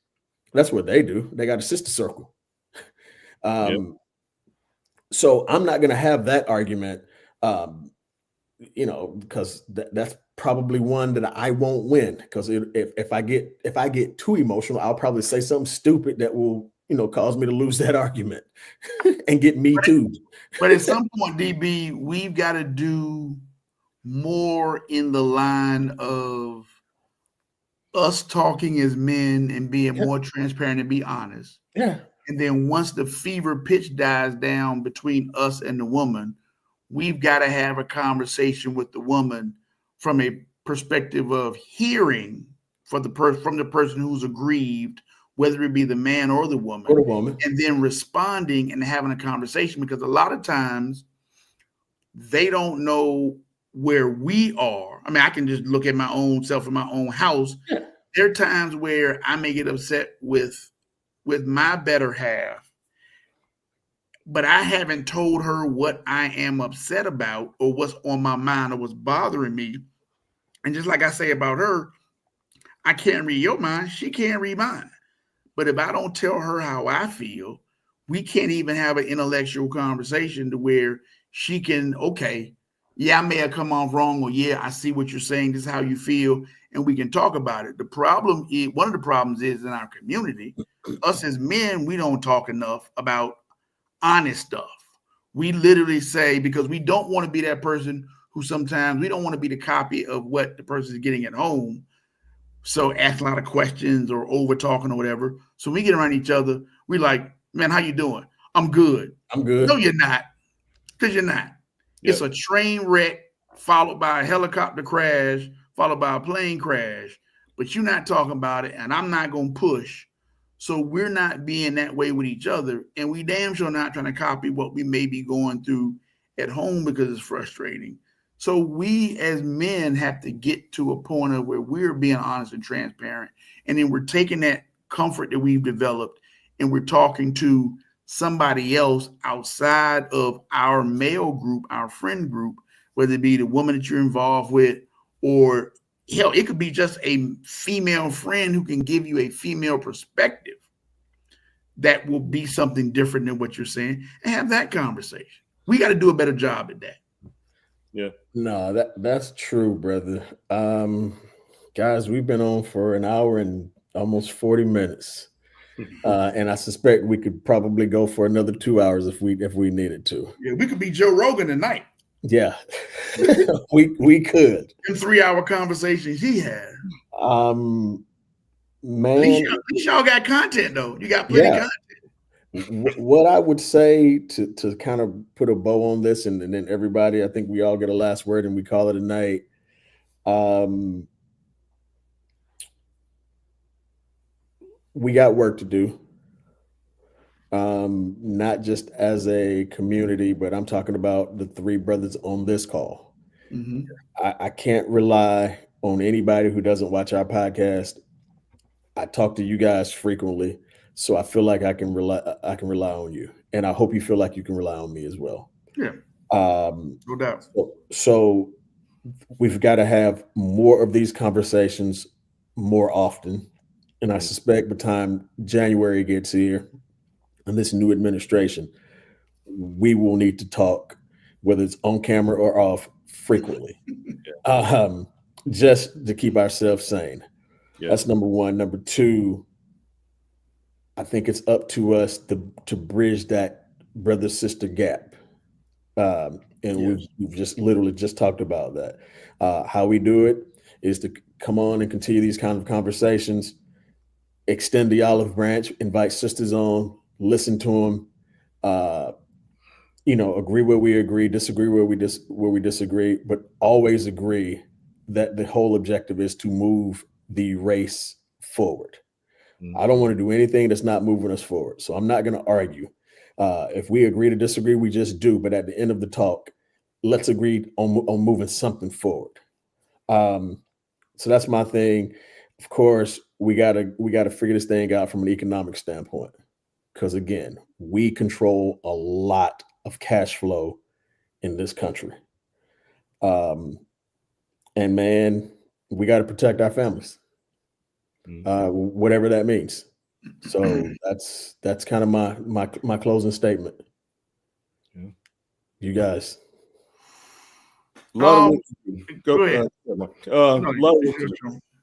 That's what they do. They got a sister circle. So I'm not going to have that argument. Because that's probably one that I won't win. Because if I get too emotional, I'll probably say something stupid that will, cause me to lose that argument and get me too. But at some point, DB, we've got to do more in the line of us talking as men and being more transparent and be honest. Yeah. And then once the fever pitch dies down between us and the woman, we've got to have a conversation with the woman from a perspective of hearing from the person who's aggrieved, whether it be the man or the woman, and then responding and having a conversation, because a lot of times they don't know where we are. I mean, I can just look at my own self in my own house. Yeah. There are times where I may get upset with my better half, but I haven't told her what I am upset about or what's on my mind or what's bothering me. And just like I say about her, I can't read your mind. She can't read mine. But if I don't tell her how I feel, we can't even have an intellectual conversation to where she can, okay, yeah, I may have come off wrong, or yeah, I see what you're saying. This is how you feel. And we can talk about it. The problem is, one of the problems is in our community, us as men, we don't talk enough about honest stuff. We literally say, because we don't want to be that person who sometimes we don't want to be the copy of what the person is getting at home. So ask a lot of questions or over talking or whatever. So we get around each other. We like, Man, how you doing? I'm good. I'm good. No, you're not. Because you're not. Yep. It's a train wreck followed by a helicopter crash, followed by a plane crash. But you're not talking about it, and I'm not going to push. So we're not being that way with each other. And we damn sure not trying to copy what we may be going through at home because it's frustrating. So we as men have to get to a point of where we're being honest and transparent. And then we're taking that comfort that we've developed and we're talking to somebody else outside of our male group, our friend group, whether it be the woman that you're involved with, or hell, it could be just a female friend who can give you a female perspective that will be something different than what you're saying, and have that conversation. We got to do a better job at that. Yeah. No, that's true, brother. Guys, we've been on for an hour and almost 40 minutes. And I suspect we could probably go for another 2 hours if we needed to. Yeah, we could be Joe Rogan tonight. Yeah, we could. In 3-hour conversations he had. Man, at least y'all got content though. You got plenty of content. What I would say to kind of put a bow on this, and then everybody, I think we all get a last word and we call it a night. We got work to do. Not just as a community, but I'm talking about the three brothers on this call. Mm-hmm. I can't rely on anybody who doesn't watch our podcast. I talk to you guys frequently, so I feel like I can rely on you, and I hope you feel like you can rely on me as well. Yeah, no doubt. So we've got to have more of these conversations more often, and I suspect by the time January gets here and this new administration, we will need to talk, whether it's on camera or off, frequently, just to keep ourselves sane. Yeah. That's number one. Number two, I think it's up to us to bridge that brother-sister gap. We've just literally just talked about that. How we do it is to come on and continue these kind of conversations, extend the olive branch, invite sisters on, listen to them, agree where we agree, disagree where we disagree, but always agree that the whole objective is to move the race forward. Mm-hmm. I don't want to do anything that's not moving us forward. So I'm not going to argue. If we agree to disagree, we just do. But at the end of the talk, let's agree on moving something forward. So that's my thing. Of course, we gotta figure this thing out from an economic standpoint. Because again, we control a lot of cash flow in this country. And man, we got to protect our families, whatever that means. So that's kind of my closing statement. Yeah. You guys. A lot of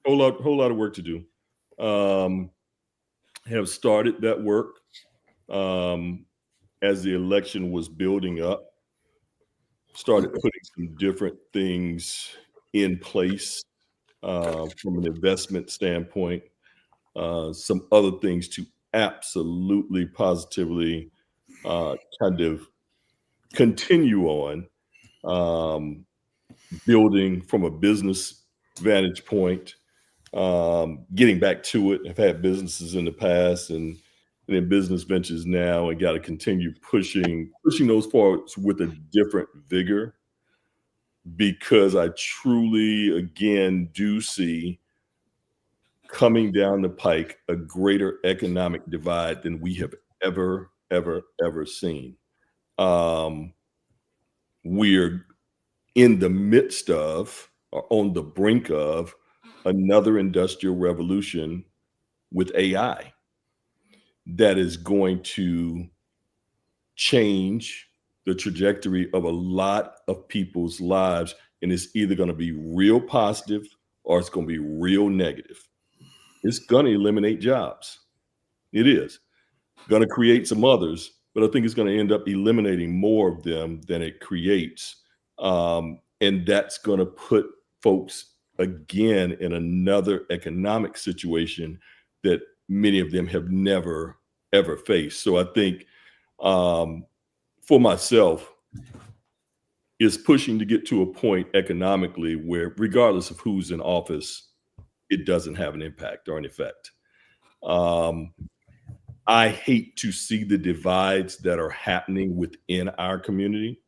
whole lot of work to do. Have started that work as the election was building up. Started putting some different things in place from an investment standpoint. Some other things to absolutely positively kind of continue on building from a business vantage point, getting back to it. I've had businesses in the past and in business ventures now, and got to continue pushing those forward with a different vigor, because I truly, again, do see coming down the pike a greater economic divide than we have ever seen. We're in the midst of, or on the brink of, another industrial revolution with AI that is going to change the trajectory of a lot of people's lives. And it's either going to be real positive or it's going to be real negative. It's going to eliminate jobs. It is going to create some others, but I think it's going to end up eliminating more of them than it creates. And that's going to put folks again in another economic situation that many of them have never ever faced. So I think for myself, is pushing to get to a point economically where, regardless of who's in office, it doesn't have an impact or an effect. I hate to see the divides that are happening within our community.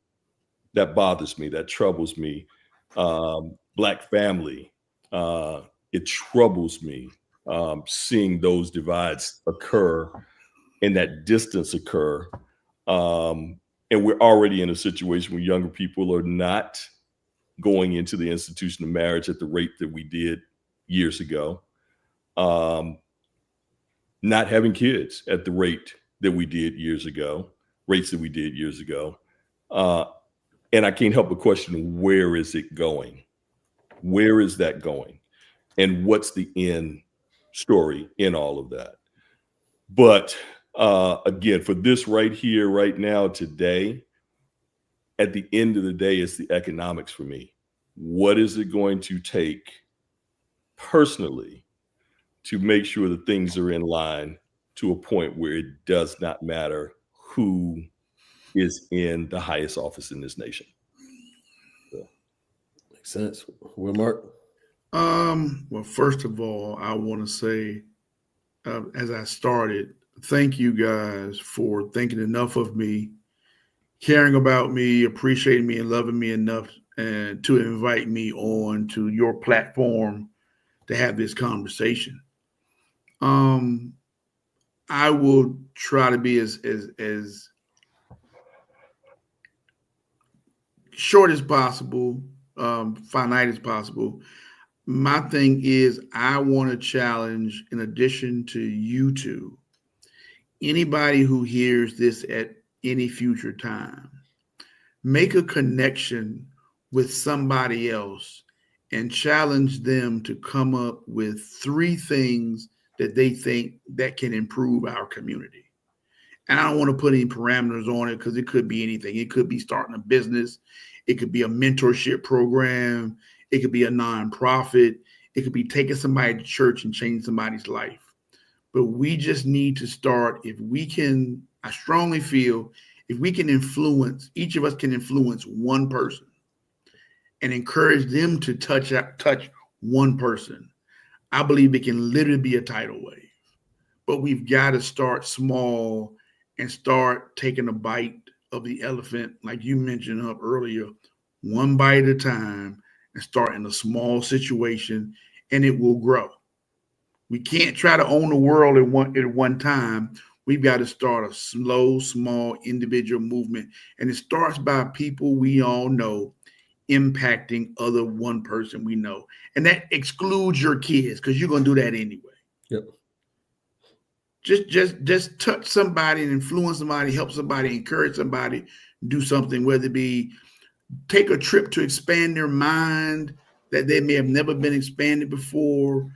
That bothers me. That troubles me. Black family, it troubles me seeing those divides occur and that distance occur. And we're already in a situation where younger people are not going into the institution of marriage at the rate that we did years ago. Not having kids at the rate that we did years ago, rates that we did years ago. And I can't help but question, where is it going? Where is that going? And what's the end story in all of that? But again, for this right here, right now, today, at the end of the day, it's the economics for me. What is it going to take personally to make sure that things are in line to a point where it does not matter who is in the highest office in this nation? So. Makes sense. Wilmark? Well, first of all, I want to say, as I started, thank you guys for thinking enough of me, caring about me, appreciating me, and loving me enough and to invite me on to your platform to have this conversation. I will try to be as short as possible, finite as possible. My thing is, I want to challenge, in addition to you two, anybody who hears this at any future time, make a connection with somebody else and challenge them to come up with 3 things that they think that can improve our community. And I don't want to put any parameters on it because it could be anything. It could be starting a business. It could be a mentorship program. It could be a nonprofit. It could be taking somebody to church and changing somebody's life. But we just need to start. If we can, I strongly feel, if we can influence, each of us can influence one person and encourage them to touch one person, I believe it can literally be a tidal wave. But we've got to start small and start taking a bite of the elephant, like you mentioned up earlier, one bite at a time, and start in a small situation, and it will grow. We can't try to own the world at one time. We've got to start a slow, small individual movement, and it starts by people we all know impacting other one person we know, and that excludes your kids because you're going to do that anyway. Yep. Just touch somebody and influence somebody, help somebody, encourage somebody, do something, whether it be take a trip to expand their mind that they may have never been expanded before,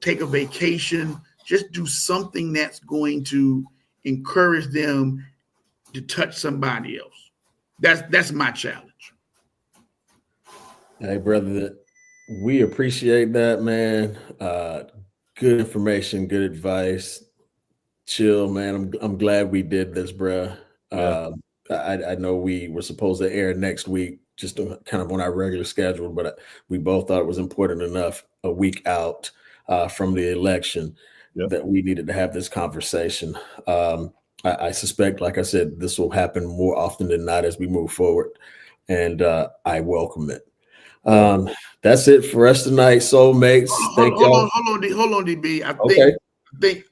take a vacation, just do something that's going to encourage them to touch somebody else. That's my challenge. Hey, brother, we appreciate that, man. Good information, good advice. Chill, man. I'm glad we did this, bro. Yeah. I know we were supposed to air next week, just kind of on our regular schedule, but we both thought it was important enough a week out from the election that we needed to have this conversation. I suspect, like I said, this will happen more often than not as we move forward, and I welcome it. That's it for us tonight, soulmates. Hold on, DB. I think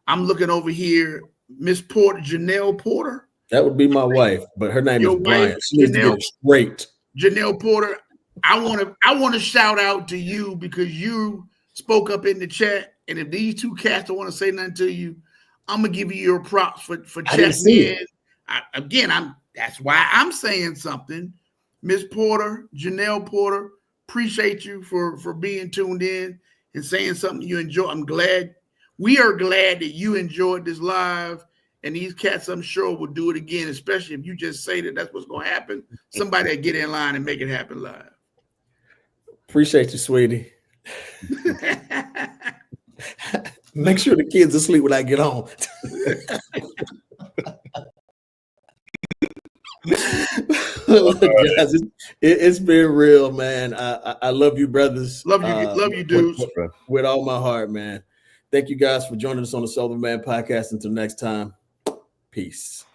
I'm looking over here, Miss Porter, Janelle Porter. That would be my wife, but her name is Brian. She needs to get it straight. Janelle Porter, I want to shout out to you because you spoke up in the chat, and if these 2 cats don't want to say nothing to you, I'm gonna give you your props for checking in. That's why I'm saying something. Miss Porter, Janelle Porter, appreciate you for being tuned in and saying something you enjoy. We are glad that you enjoyed this live, and these cats, I'm sure, will do it again, especially if you just say that that's what's going to happen. Somebody that get in line and make it happen live. Appreciate you, sweetie. Make sure the kids are asleep when I get home. Look, guys, it's been real, man. I love you, brothers. Love you, dudes. With all my heart, man. Thank you guys for joining us on the Southern Man Podcast. Until next time, peace.